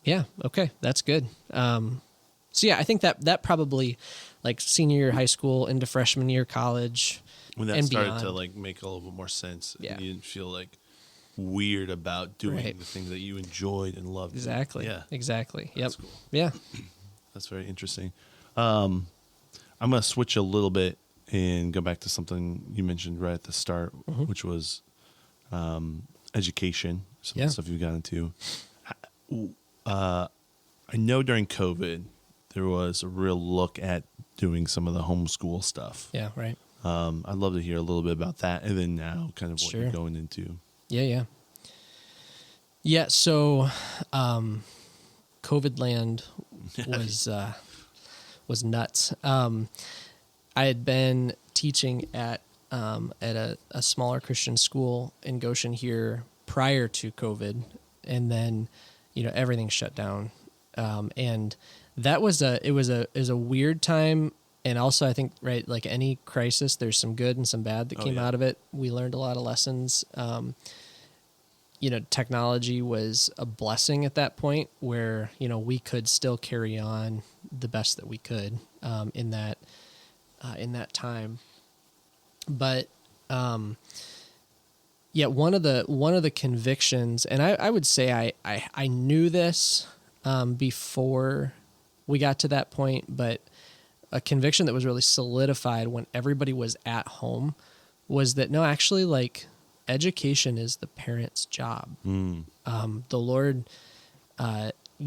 Yeah. Okay. That's good. So yeah, I think that probably like senior year of high school into freshman year college, when that and started beyond, to like make a little bit more sense, and you didn't feel like weird about doing the things that you enjoyed and loved. Exactly. Yeah. Exactly. That's Yep. Cool. Yeah. That's very interesting. I'm going to switch a little bit and go back to something you mentioned right at the start, which was education, some of the stuff you got into. I know during COVID, there was a real look at doing some of the homeschool stuff. Yeah, right. I'd love to hear a little bit about that, and then now kind of what you're going into. Yeah, so COVID land was nuts. I had been teaching at a smaller Christian school in Goshen here prior to COVID, and then everything shut down, and that was it was a weird time. And also, I think, right, like any crisis, there's some good and some bad that came out of it. We learned a lot of lessons. Technology was a blessing at that point where, we could still carry on the best that we could in that time. But one of the convictions, and I would say I knew this before we got to that point, but a conviction that was really solidified when everybody was at home was that no, actually, like, education is the parent's job. The Lord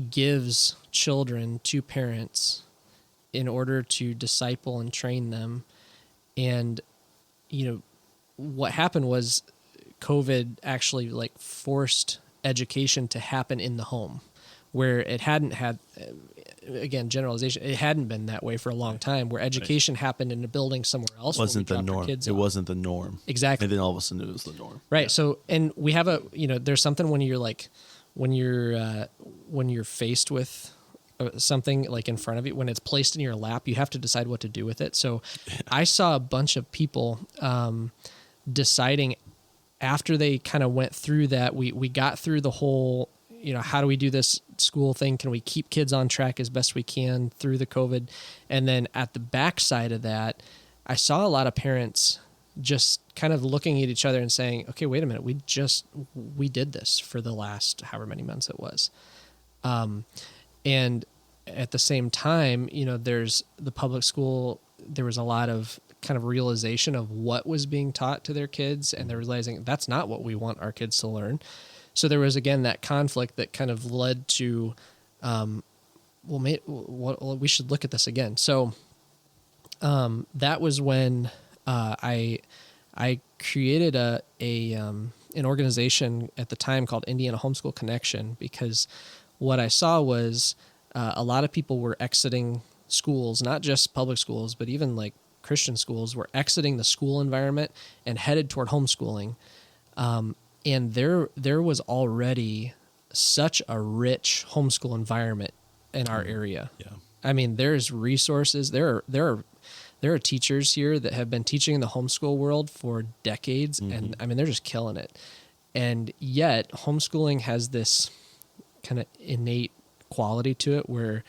gives children to parents in order to disciple and train them. And, what happened was COVID actually like forced education to happen in the home, where it hadn't had, again, generalization, it hadn't been that way for a long time, where education happened in a building somewhere else. Wasn't the norm. It wasn't the norm. Exactly. And then all of a sudden it was the norm. Right. Yeah. So, and we have there's something when you're like, when you're faced with something like in front of you, when it's placed in your lap, you have to decide what to do with it. So I saw a bunch of people deciding after they kind of went through that, we got through the whole, how do we do this school thing? Can we keep kids on track as best we can through the COVID? And then at the backside of that, I saw a lot of parents just kind of looking at each other and saying, okay, wait a minute. We did this for the last however many months it was. And at the same time, there's the public school, there was a lot of kind of realization of what was being taught to their kids, and they're realizing that's not what we want our kids to learn. So there was, again, that conflict that kind of led to, we should look at this again. So that was when I created an organization at the time called Indiana Homeschool Connection, because what I saw was a lot of people were exiting schools, not just public schools, but even like Christian schools were exiting the school environment and headed toward homeschooling. And there was already such a rich homeschool environment in our area. Yeah. I mean, there's resources. There are teachers here that have been teaching in the homeschool world for decades, and I mean, they're just killing it. And yet, homeschooling has this kind of innate quality to it where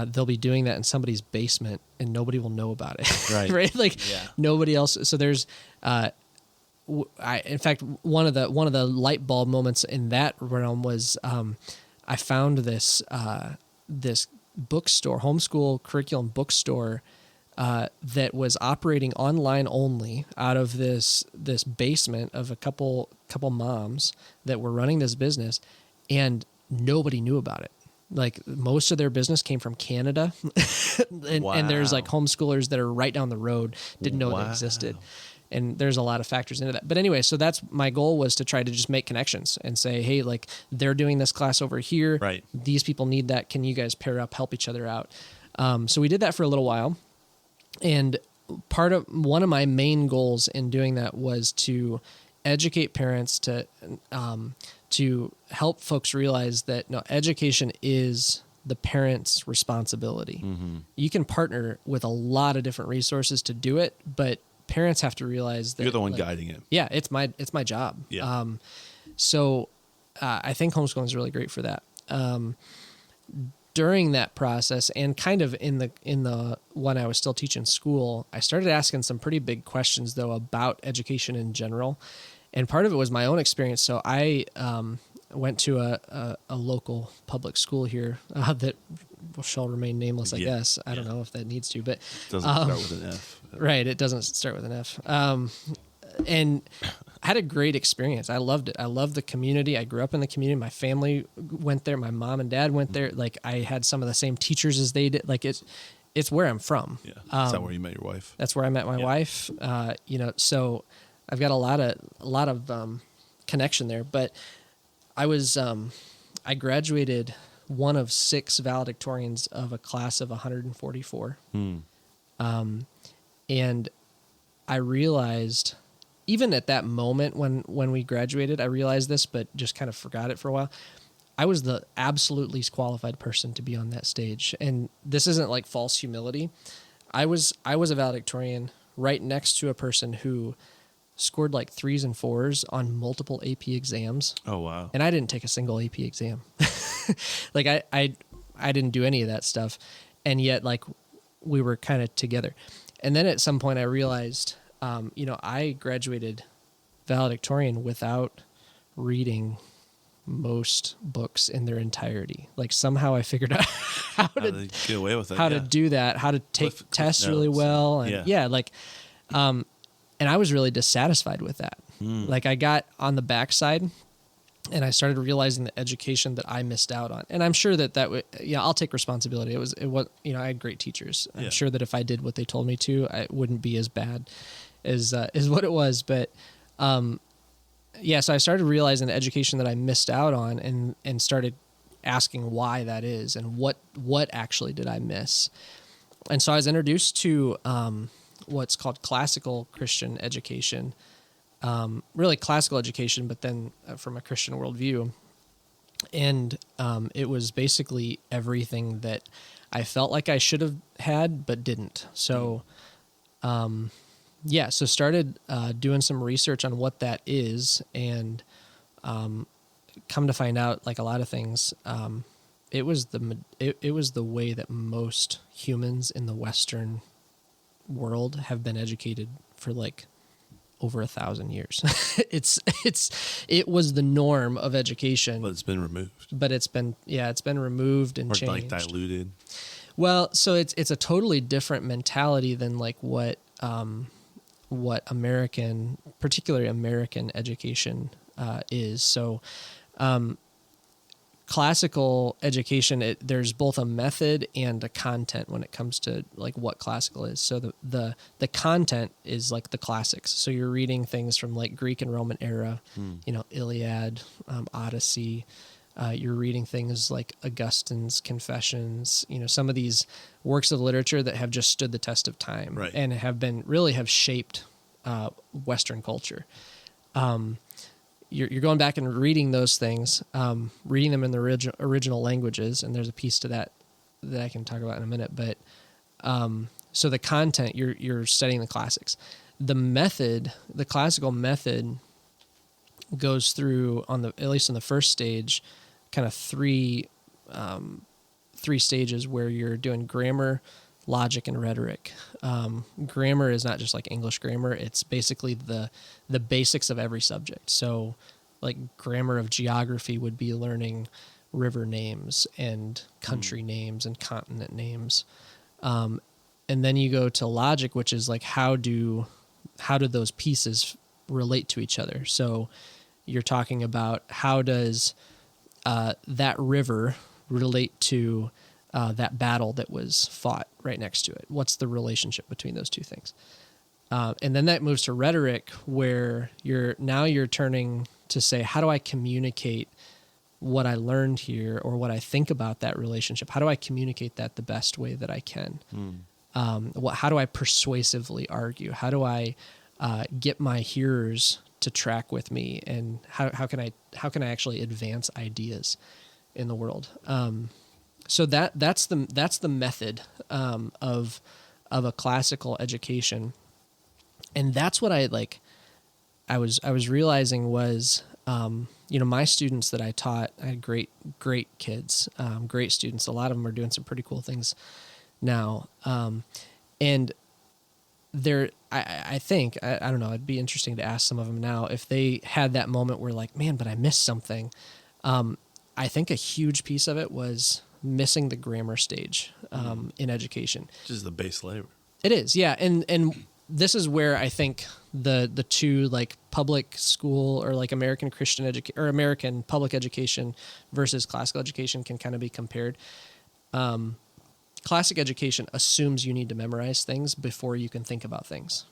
they'll be doing that in somebody's basement and nobody will know about it. Right. Right? Like nobody else. So there's, in fact, one of the light bulb moments in that realm was I found this bookstore, homeschool curriculum bookstore, that was operating online only out of this basement of a couple moms that were running this business, and nobody knew about it. Like most of their business came from Canada, and there's like homeschoolers that are right down the road didn't know it existed. And there's a lot of factors into that. But anyway, so that's my goal, was to try to just make connections and say, hey, like they're doing this class over here. Right. These people need that. Can you guys pair up, help each other out? So we did that for a little while. And one of my main goals in doing that was to educate parents to help folks realize that education is the parent's responsibility. You can partner with a lot of different resources to do it, but parents have to realize that you're the one guiding it. Yeah, it's my job. Yeah. So I think homeschooling is really great for that. During that process, and kind of in the when I was still teaching school, I started asking some pretty big questions though about education in general, and part of it was my own experience. So I went to a local public school here that shall remain nameless, I guess. I don't know if that needs to, but Doesn't start with an F. Right, it doesn't start with an F. And I had a great experience. I loved it. I loved the community. I grew up in the community. My family went there. My mom and dad went there. Like I had some of the same teachers as they did. Like it's where I'm from. Yeah. Is that where you met your wife? That's where I met my wife. So I've got a lot of connection there. But I graduated one of 6 valedictorians of a class of 144. And I realized, even at that moment when we graduated, I realized this, but just kind of forgot it for a while. I was the absolute least qualified person to be on that stage. And this isn't like false humility. I was a valedictorian right next to a person who scored like 3s and 4s on multiple AP exams. Oh, wow. And I didn't take a single AP exam. Like I didn't do any of that stuff. And yet like we were kind of together. And then at some point I realized, I graduated valedictorian without reading most books in their entirety. Like somehow I figured out how to get away with it, how to do that, how to take tests really well. And and I was really dissatisfied with that. Like I got on the backside and I started realizing the education that I missed out on. And I'm sure that I'll take responsibility. It was, I had great teachers. I'm sure that if I did what they told me to, it wouldn't be as bad as what it was. But, so I started realizing the education that I missed out on and started asking why that is and what actually did I miss. And so I was introduced to, what's called classical Christian education, really classical education, but then from a Christian worldview. And it was basically everything that I felt like I should have had, but didn't. So, so started doing some research on what that is, and come to find out, like a lot of things, it was the way that most humans in the Western world have been educated for like over 1,000 years. It was the norm of education, but it's been removed. But it's been removed and changed, like diluted. Well, so it's a totally different mentality than like what American, particularly American education is. So, classical education, there's both a method and a content when it comes to like what classical is. So the content is like the classics. So you're reading things from like Greek and Roman era, Iliad, Odyssey. You're reading things like Augustine's Confessions, some of these works of literature that have just stood the test of time, right, and have shaped Western culture. you're going back and reading those things, reading them in the original languages, and there's a piece to that I can talk about in a minute. But so the content, you're studying the classics. The method, the classical method, goes through at least in the first stage, kind of three stages where you're doing grammar, logic, and rhetoric. Grammar is not just like English grammar; it's basically the basics of every subject. So, like grammar of geography would be learning river names and country names and continent names, and then you go to logic, which is like how do those pieces relate to each other. So, you're talking about how does that river relate to that battle that was fought right next to it? What's the relationship between those two things? And then that moves to rhetoric, where you're turning to say, how do I communicate what I learned here or what I think about that relationship? How do I communicate that the best way that I can? How do I persuasively argue? How do I get my hearers to track with me, and how can I actually advance ideas in the world? So that's the method of a classical education, and that's what I was realizing was my students that I taught, I had great kids, great students. A lot of them are doing some pretty cool things now, and I think I don't know. It'd be interesting to ask some of them now if they had that moment where like, man, but I missed something. I think a huge piece of it was missing the grammar stage in education. Which is the base layer. It is, yeah, and this is where I think the two, like public school or like American Christian or American public education versus classical education, can kind of be compared. Classic education assumes you need to memorize things before you can think about things.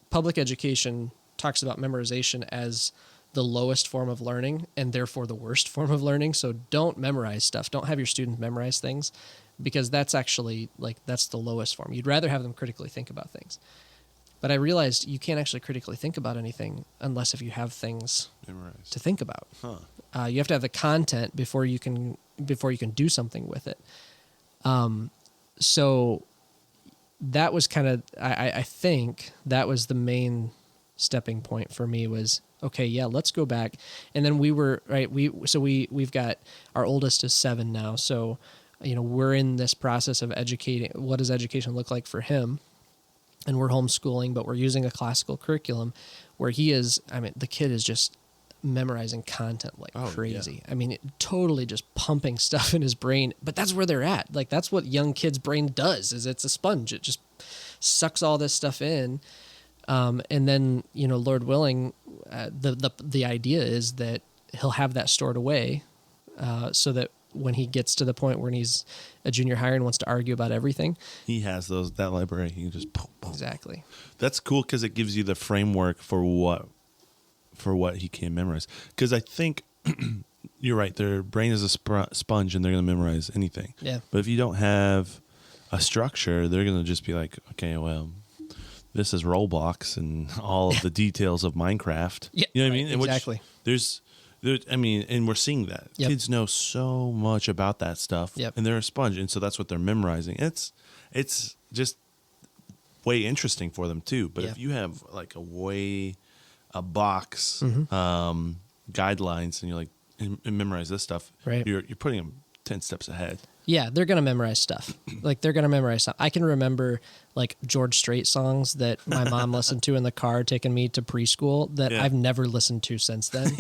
Public education talks about memorization as the lowest form of learning and therefore the worst form of learning. So don't memorize stuff. Don't have your students memorize things, because that's actually that's the lowest form. You'd rather have them critically think about things. But I realized you can't actually critically think about anything unless if you have things memorized to think about. You have to have the content before you can do something with it. So that was kind of, I think that was the main stepping point for me was, okay, yeah, let's go back. And then we've got, our oldest is 7 now. So, we're in this process of educating. What does education look like for him? And we're homeschooling, but we're using a classical curriculum where the kid is just memorizing content like crazy. Yeah. Totally just pumping stuff in his brain, but that's where they're at. Like that's what young kids' brain does, is it's a sponge. It just sucks all this stuff in. And then, Lord willing, the idea is that he'll have that stored away, so that when he gets to the point where he's a junior higher and wants to argue about everything, he has that library. He can just boom. Exactly. That's cool because it gives you the framework for what he can memorize. Because I think you're right. Their brain is a sponge, and they're going to memorize anything. Yeah. But if you don't have a structure, they're going to just be like, okay, well, this is Roblox and all of the details of Minecraft. Yeah, you know what I mean? Exactly. And we're seeing that. Yep. Kids know so much about that stuff, and they're a sponge, and so that's what they're memorizing. It's just way interesting for them too. But if you have like a box guidelines, and you're like, and memorize this stuff, right? You're putting them 10 steps ahead. Yeah, they're going to memorize stuff. They're going to memorize stuff. I can remember like George Strait songs that my mom listened to in the car taking me to preschool that I've never listened to since then.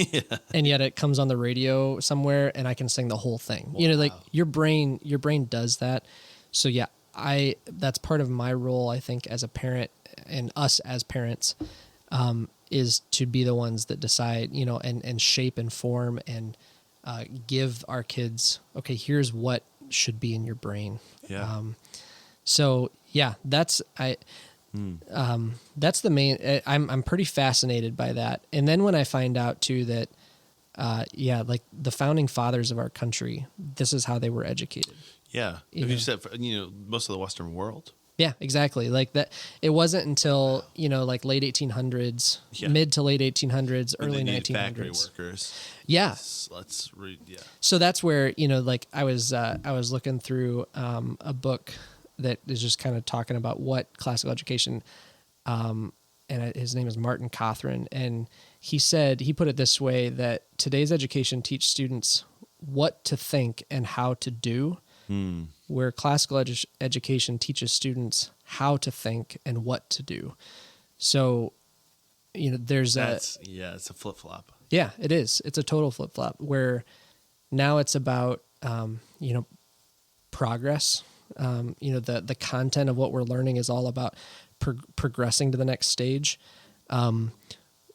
And yet it comes on the radio somewhere and I can sing the whole thing. Wow. Your brain does that. So yeah, that's part of my role, I think, as a parent, and us as parents, is to be the ones that decide, and shape and form and give our kids, okay, here's what should be in your brain. Yeah. So yeah, that's the main. I'm pretty fascinated by that. And then when I find out too that, like the founding fathers of our country, this is how they were educated. Yeah. If you said, most of the Western world. Yeah, exactly. Like that. It wasn't until, like late 1800s, mid to late 1800s, early 1900s. Factory workers. Yeah. Let's read. Yeah. So that's where, like I was looking through a book that is just kind of talking about what classical education, and his name is Martin Cothran, and he put it this way, that today's education teaches students what to think and how to do, where classical education teaches students how to think and what to do. So, it's a flip-flop. Yeah, it is. It's a total flip-flop, where now it's about, progress. The content of what we're learning is all about progressing to the next stage,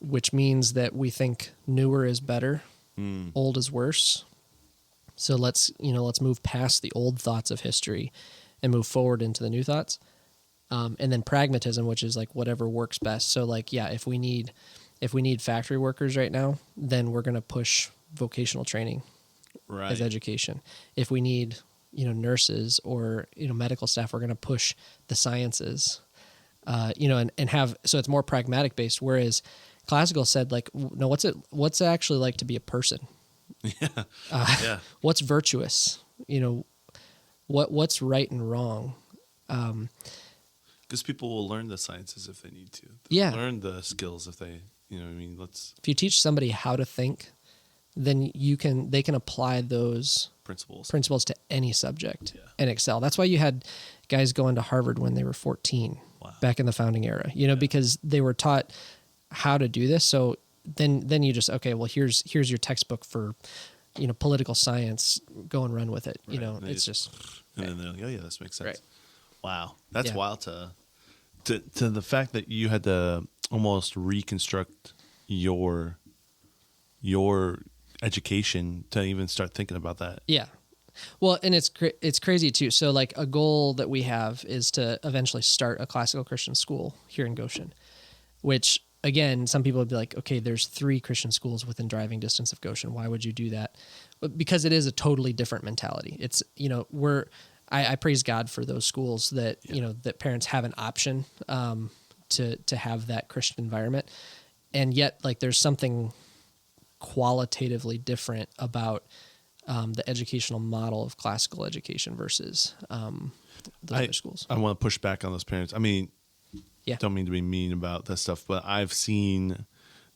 which means that we think newer is better, old is worse. So let's move past the old thoughts of history and move forward into the new thoughts. And then pragmatism, which is like whatever works best. So like, yeah, if we need factory workers right now, then we're going to push vocational training as education. If we need, nurses or, medical staff, we're going to push the sciences, and have, so it's more pragmatic based. Whereas classical said like, no, what's it actually like to be a person? Yeah. What's virtuous? What's right and wrong? Because people will learn the sciences if they need to. They'll learn the skills if they, If you teach somebody how to think, then they can apply those principles to any subject and excel. That's why you had guys going to Harvard when they were 14, back in the founding era, because they were taught how to do this. So then you just, okay, well, here's your textbook for, political science, go and run with it. Right. It's just. And then they're like, oh yeah, this makes sense. Right. Wow. That's wild to the fact that you had to almost reconstruct your education to even start thinking about that. Yeah. Well, and it's crazy too. So like a goal that we have is to eventually start a classical Christian school here in Goshen, which again, some people would be like, okay, there's 3 Christian schools within driving distance of Goshen. Why would you do that? But because it is a totally different mentality. It's, I praise God for those schools that, that parents have an option to have that Christian environment. And yet like there's something qualitatively different about the educational model of classical education versus the other schools. I want to push back on those parents. I mean, don't mean to be mean about that stuff, but I've seen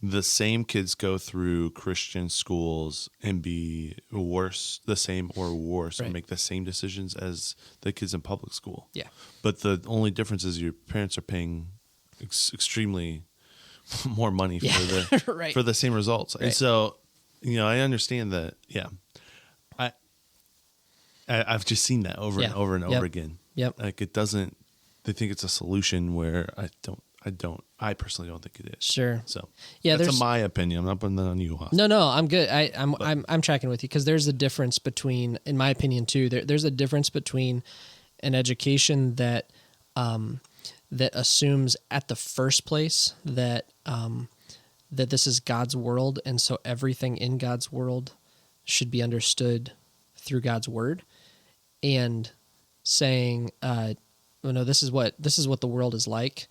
the same kids go through Christian schools and be the same or worse, or make the same decisions as the kids in public school. Yeah. But the only difference is your parents are paying extremely more money for for the same results. Right. And so, I understand that. Yeah. I've just seen that over and over and over again. Yep. Like they think it's a solution where I personally don't think it is. Sure. So that's my opinion. I'm not putting that on you, Austin. No, I'm good. I'm tracking with you, because there's a difference between, in my opinion too, there's a difference between an education that assumes at the first place that this is God's world, and so everything in God's world should be understood through God's word, and saying, no, this is what the world is like,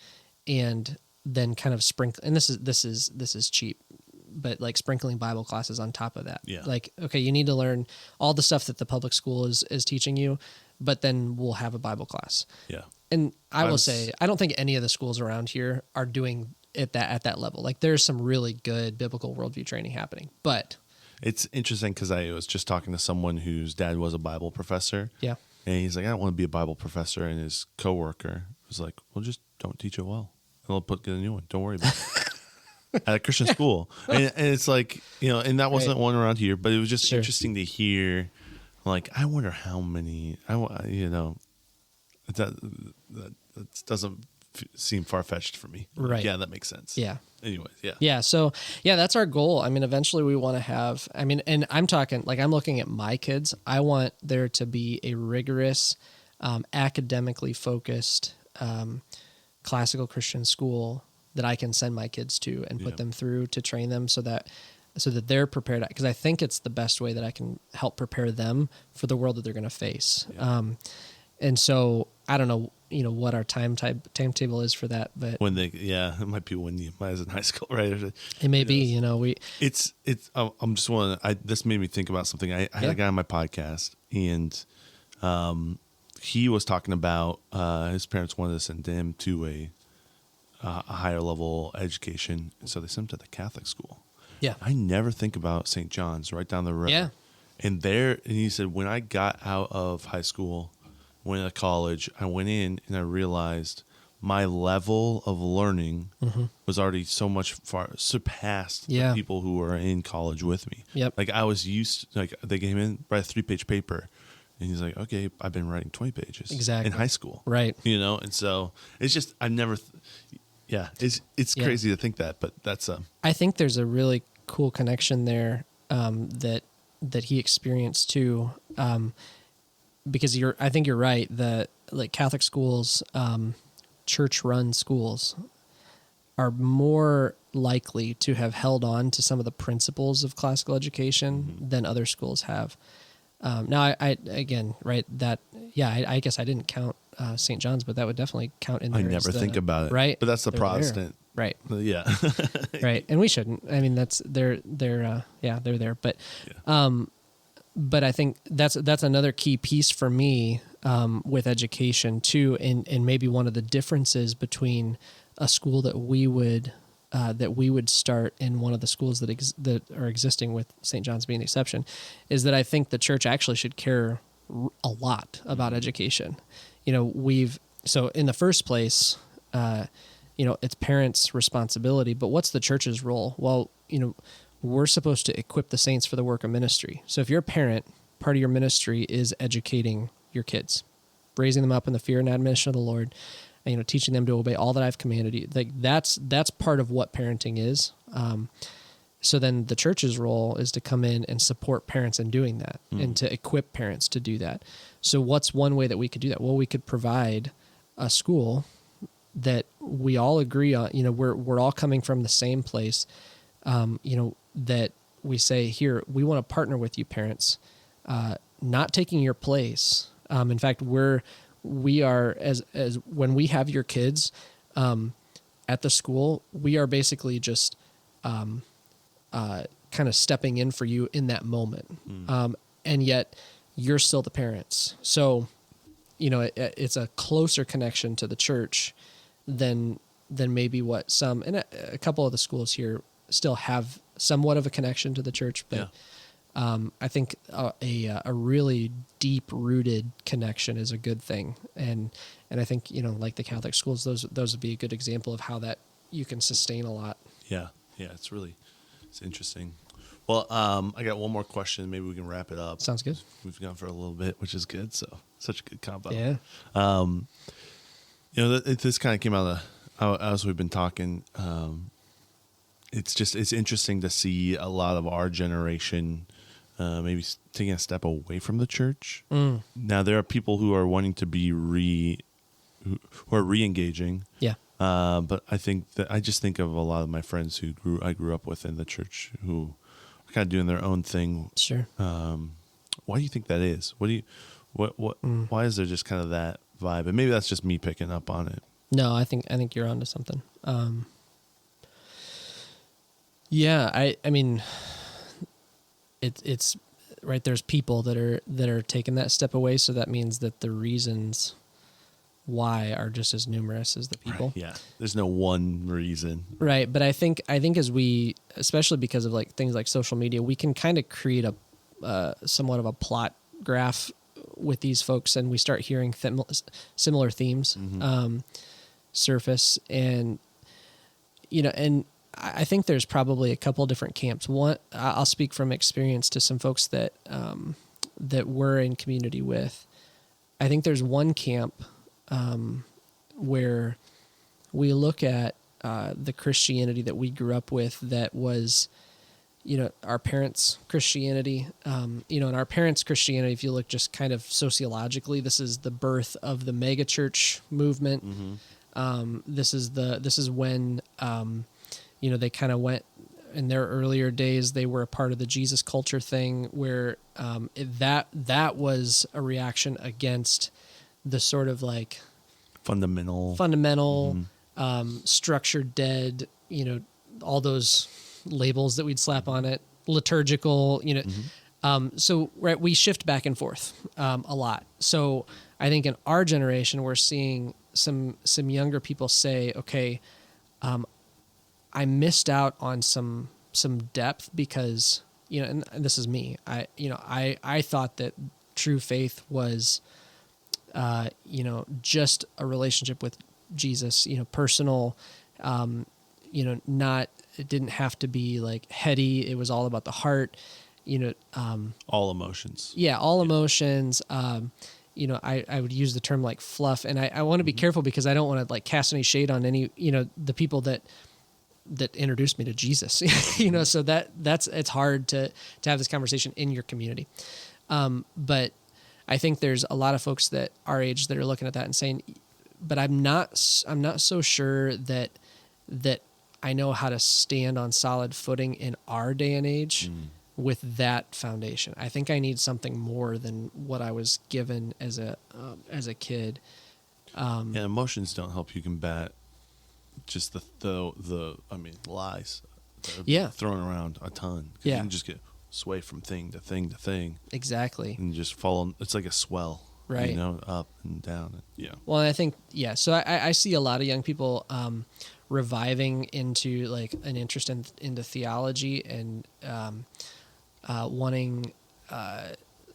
and then kind of sprinkle. And this is cheap, but like sprinkling Bible classes on top of that. Yeah. Like, okay, you need to learn all the stuff that the public school is teaching you, but then we'll have a Bible class. Yeah. And I will say, I don't think any of the schools around here are doing it at that level. Like there's some really good biblical worldview training happening, but it's interesting because I was just talking to someone whose dad was a Bible professor. Yeah. And he's like, I don't want to be a Bible professor. And his coworker was like, well, just don't teach it well. And I'll get a new one. Don't worry about it. At a Christian school. And it's like, and that wasn't one around here, but it was just interesting to hear. Like, I wonder how many, that doesn't seem far-fetched for me. Right. Yeah, that makes sense. Yeah. Anyways, yeah. Yeah. So, that's our goal. I mean, eventually we want to have, and I'm talking, like, I'm looking at my kids. I want there to be a rigorous, academically focused, classical Christian school that I can send my kids to and put them through to train them so that they're prepared. Because I think it's the best way that I can help prepare them for the world that they're going to face. Yeah. And so I don't know what our timetable is for that, but When it might be when you was in high school, right? it may be, It's. I'm just this made me think about something. I had a guy on my podcast, and he was talking about his parents wanted to send him to a higher level education, so they sent him to the Catholic school. Yeah. I never think about St. John's right down the road. Yeah. And he said, when I got out of high school, went to college, I went in and I realized my level of learning was already so much far surpassed the people who were in college with me. Yep. Like I was used to, like they gave him write a 3-page paper. And he's like, okay, I've been writing 20 pages in high school. Right. And so it's just, I've never, it's crazy to think that, but that's, I think there's a really cool connection there that he experienced too, because I think you're right that like Catholic schools, church-run schools are more likely to have held on to some of the principles of classical education than other schools have. Now, I again, right, I guess I didn't count St. John's, but that would definitely count in there. I never think about it. Right. But that's the Protestant. There. Right. Yeah. Right. And we shouldn't. I mean, they're there. But, but I think that's another key piece for me with education too, and maybe one of the differences between a school that we would start in one of the schools that are existing, with St. John's being an exception, is that I think the church actually should care a lot about education. So in the first place, it's parents' responsibility, but what's the church's role? Well, we're supposed to equip the saints for the work of ministry. So if you're a parent, part of your ministry is educating your kids, raising them up in the fear and admonition of the Lord, and, teaching them to obey all that I've commanded you. Like that's part of what parenting is. So then the church's role is to come in and support parents in doing that and to equip parents to do that. So what's one way that we could do that? Well, we could provide a school that we all agree on, we're all coming from the same place, that we say, here, we want to partner with you parents, not taking your place. In fact, we are as when we have your kids at the school, we are basically just kind of stepping in for you in that moment. And yet you're still the parents. So, it's a closer connection to the church than maybe what some, and a couple of the schools here still have somewhat of a connection to the church, but I think a really deep-rooted connection is a good thing, and I think like the Catholic schools, those would be a good example of how that you can sustain a lot. Yeah, it's interesting. Well, I got one more question. Maybe we can wrap it up. Sounds good. We've gone for a little bit, which is good. So such a good combo. Yeah. This kind of came out of as we've been talking. It's interesting to see a lot of our generation maybe taking a step away from the church. Now there are people who are wanting to be who are re-engaging. Yeah. But I just think of a lot of my friends I grew up with in the church who are kind of doing their own thing. Sure. Why do you think that is? Why is there just kind of that vibe? And maybe that's just me picking up on it. No, I think you're onto something. Yeah, I mean, it's right. There's people that are taking that step away, so that means that the reasons why are just as numerous as the people. Right, yeah, there's no one reason. Right, but I think as we, especially because of like things like social media, we can kind of create a somewhat of a plot graph with these folks, and we start hearing similar themes surface, and and I think there's probably a couple different camps. One, I'll speak from experience to some folks that we're in community with. I think there's one camp where we look at the Christianity that we grew up with that was, our parents' Christianity. And our parents' Christianity, if you look just kind of sociologically, this is the birth of the megachurch movement. This is when they kind of went in their earlier days. They were a part of the Jesus culture thing, where that was a reaction against the sort of like fundamental, structured, dead, all those labels that we'd slap on it, liturgical, so right, we shift back and forth a lot. So I think in our generation, we're seeing some younger people say, okay, I missed out on some depth because, and this is me. I thought that true faith was, just a relationship with Jesus, personal, it didn't have to be like heady. It was all about the heart, all emotions. Yeah. All emotions. I would use the term like fluff, and I want to be careful because I don't want to like cast any shade on any, the people that introduced me to Jesus, so it's hard to have this conversation in your community. But I think there's a lot of folks that our age that are looking at that and saying, but I'm not so sure that I know how to stand on solid footing in our day and age with that foundation. I think I need something more than what I was given as a kid. Emotions don't help you combat just the lies. Thrown around a ton. You can just get swayed from thing to thing to thing. Exactly. And just follow. It's like a swell. Right. Up and down. Yeah. Well, I think, so I see a lot of young people reviving into like an interest into theology and wanting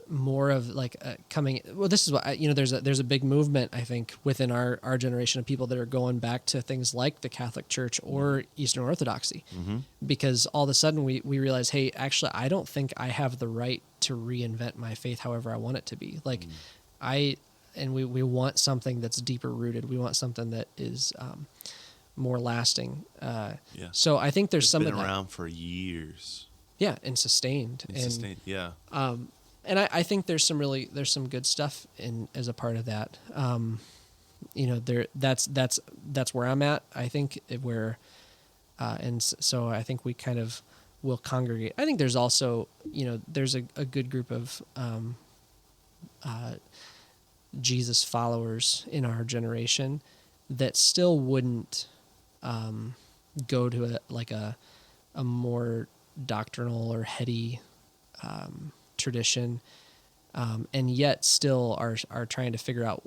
more of like coming. Well, this is what there's a big movement, I think, within our generation of people that are going back to things like the Catholic Church or Eastern Orthodoxy, because all of a sudden we realize, hey, actually, I don't think I have the right to reinvent my faith however I want it to be. Like we want something that's deeper rooted. We want something that is more lasting. So I think there's some been around for years. Yeah, and sustained. Yeah. And I think there's some good stuff in as a part of that. That's where I'm at. I think so I think we kind of will congregate. I think there's also there's a good group of Jesus followers in our generation that still wouldn't go to a more doctrinal or heady tradition, and yet still are trying to figure out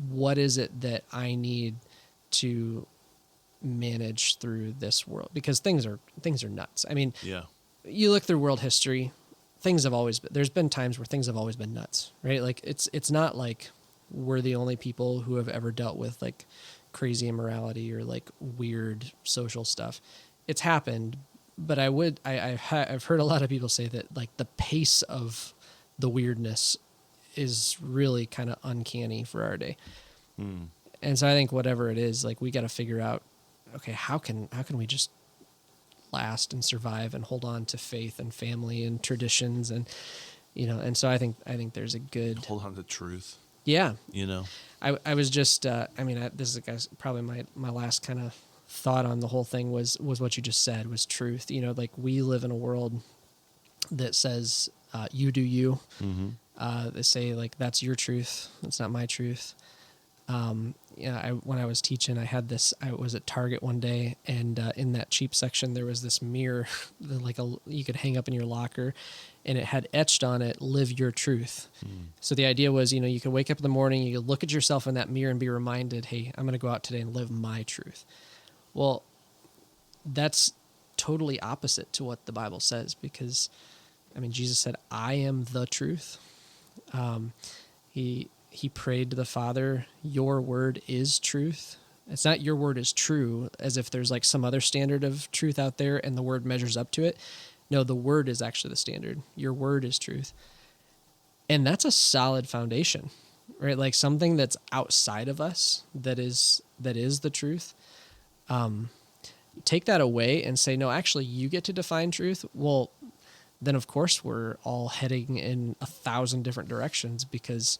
what is it that I need to manage through this world, because things are nuts. I mean, you look through world history, there's been times where things have always been nuts, right? Like it's not like we're the only people who have ever dealt with like crazy immorality or like weird social stuff. It's happened, but I've heard a lot of people say that like the pace of the weirdness is really kind of uncanny for our day. And so I think whatever it is, like we got to figure out, okay, how can we just last and survive and hold on to faith and family and traditions and and so I think there's a good hold on to truth. Yeah. I was just this is probably my last kind of thought on the whole thing was what you just said was truth. Like we live in a world that says you do you. They say like that's your truth, that's not my truth. When I was teaching, I was at Target one day, and in that cheap section there was this mirror that you could hang up in your locker, and it had etched on it, "Live your truth." So the idea was, you could wake up in the morning, you could look at yourself in that mirror and be reminded, hey, I'm going to go out today and live my truth. Well, that's totally opposite to what the Bible says, because Jesus said, I am the truth. He prayed to the Father, your word is truth. It's not your word is true, as if there's like some other standard of truth out there and the word measures up to it. No, the word is actually the standard. Your word is truth. And that's a solid foundation, right? Like something that's outside of us that is the truth. Take that away and say, no, actually you get to define truth. Well, then of course we're all heading in 1,000 different directions, because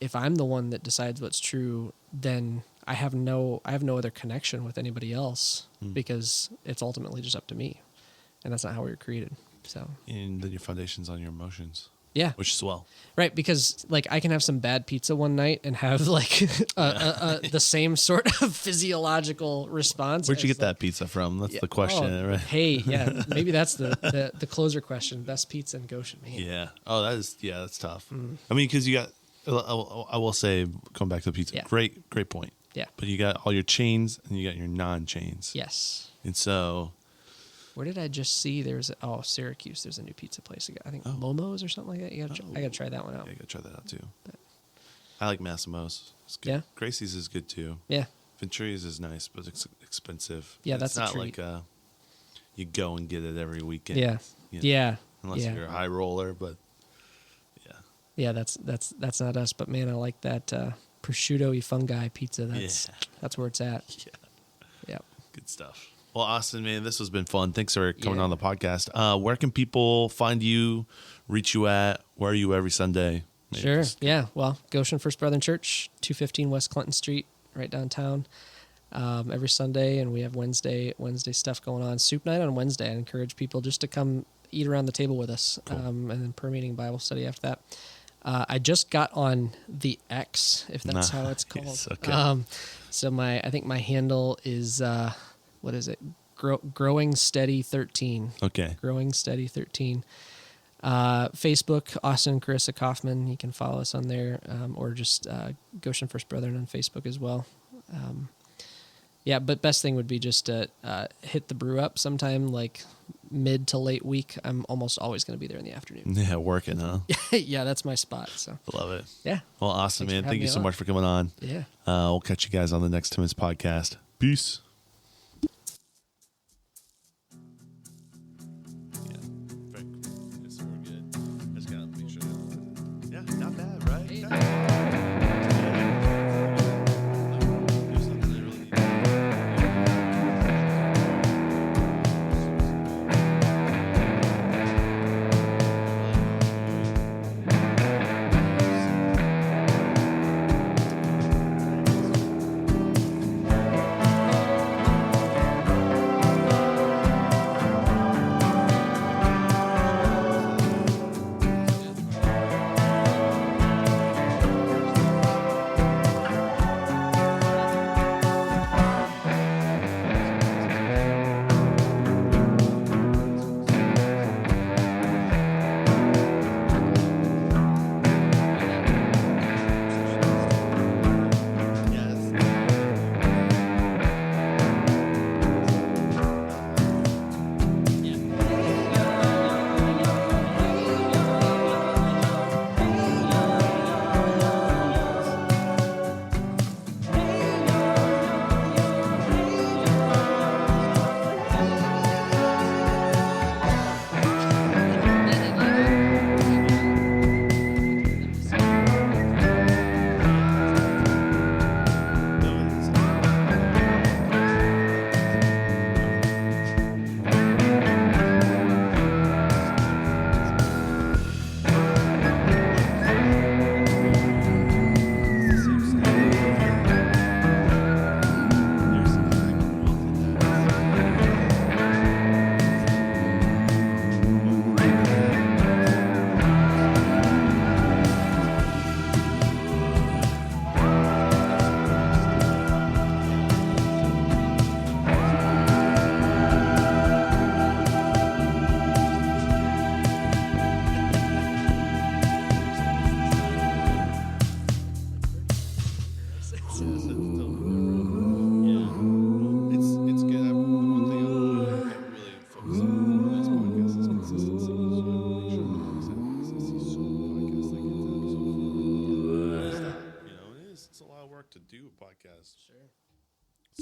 if I'm the one that decides what's true, then I have no other connection with anybody else, because it's ultimately just up to me, and that's not how we were created. So, and then your foundation's on your emotions. Yeah. Which is swell. Right, because like I can have some bad pizza one night and have like the same sort of physiological response. Where'd you get that pizza from? That's the question, right? Hey, yeah, maybe that's the closer question. Best pizza in Goshen, man. Yeah. Oh, that's tough. I mean, because you got, I will say, going back to the pizza, Yeah. great point. Yeah. But you got all your chains and you got your non-chains. Yes. And so, Where did I just see? Syracuse. There's a new pizza place. I think Momo's or something like that. I gotta try that one out. yeah, you gotta try that out too. I like Massimo's. It's good. Yeah. Gracie's is good too. Yeah. Venturi's is nice, but it's expensive. Yeah, it's that's a not treat. like you go and get it every weekend. Yeah. you know, Yeah. Unless yeah. you're a high roller, but yeah. Yeah, that's not us. But man, I like that prosciutto-y fungi pizza. That's where it's at. Yeah. Yeah. Good stuff. Well, Austin, man, this has been fun. Thanks for coming Yeah. on the podcast. Where can people find you, reach you at? Where are you every Sunday? Maybe Sure. just- Yeah. Well, Goshen First Brethren Church, 215 West Clinton Street, right downtown. Every Sunday, and we have Wednesday stuff going on. Soup night on Wednesday. I encourage people just to come eat around the table with us, Cool. and then prayer meeting, Bible study after that. I just got on the X, if that's how it's called. Nice, okay. So I think my handle is what is it? Growing Steady 13. Okay. Growing Steady 13. Facebook, Austin Carissa Kaufman. You can follow us on there, or just Goshen First Brethren on Facebook as well. Yeah, but best thing would be just to hit the brew up sometime like mid to late week. I'm almost always going to be there in the afternoon. Yeah, working, huh? Yeah, that's my spot. So Love it. yeah, Well, Austin, Thanks for man, having thank you me so on. much for coming on. yeah. We'll catch you guys on the next Timonspodcast. Peace.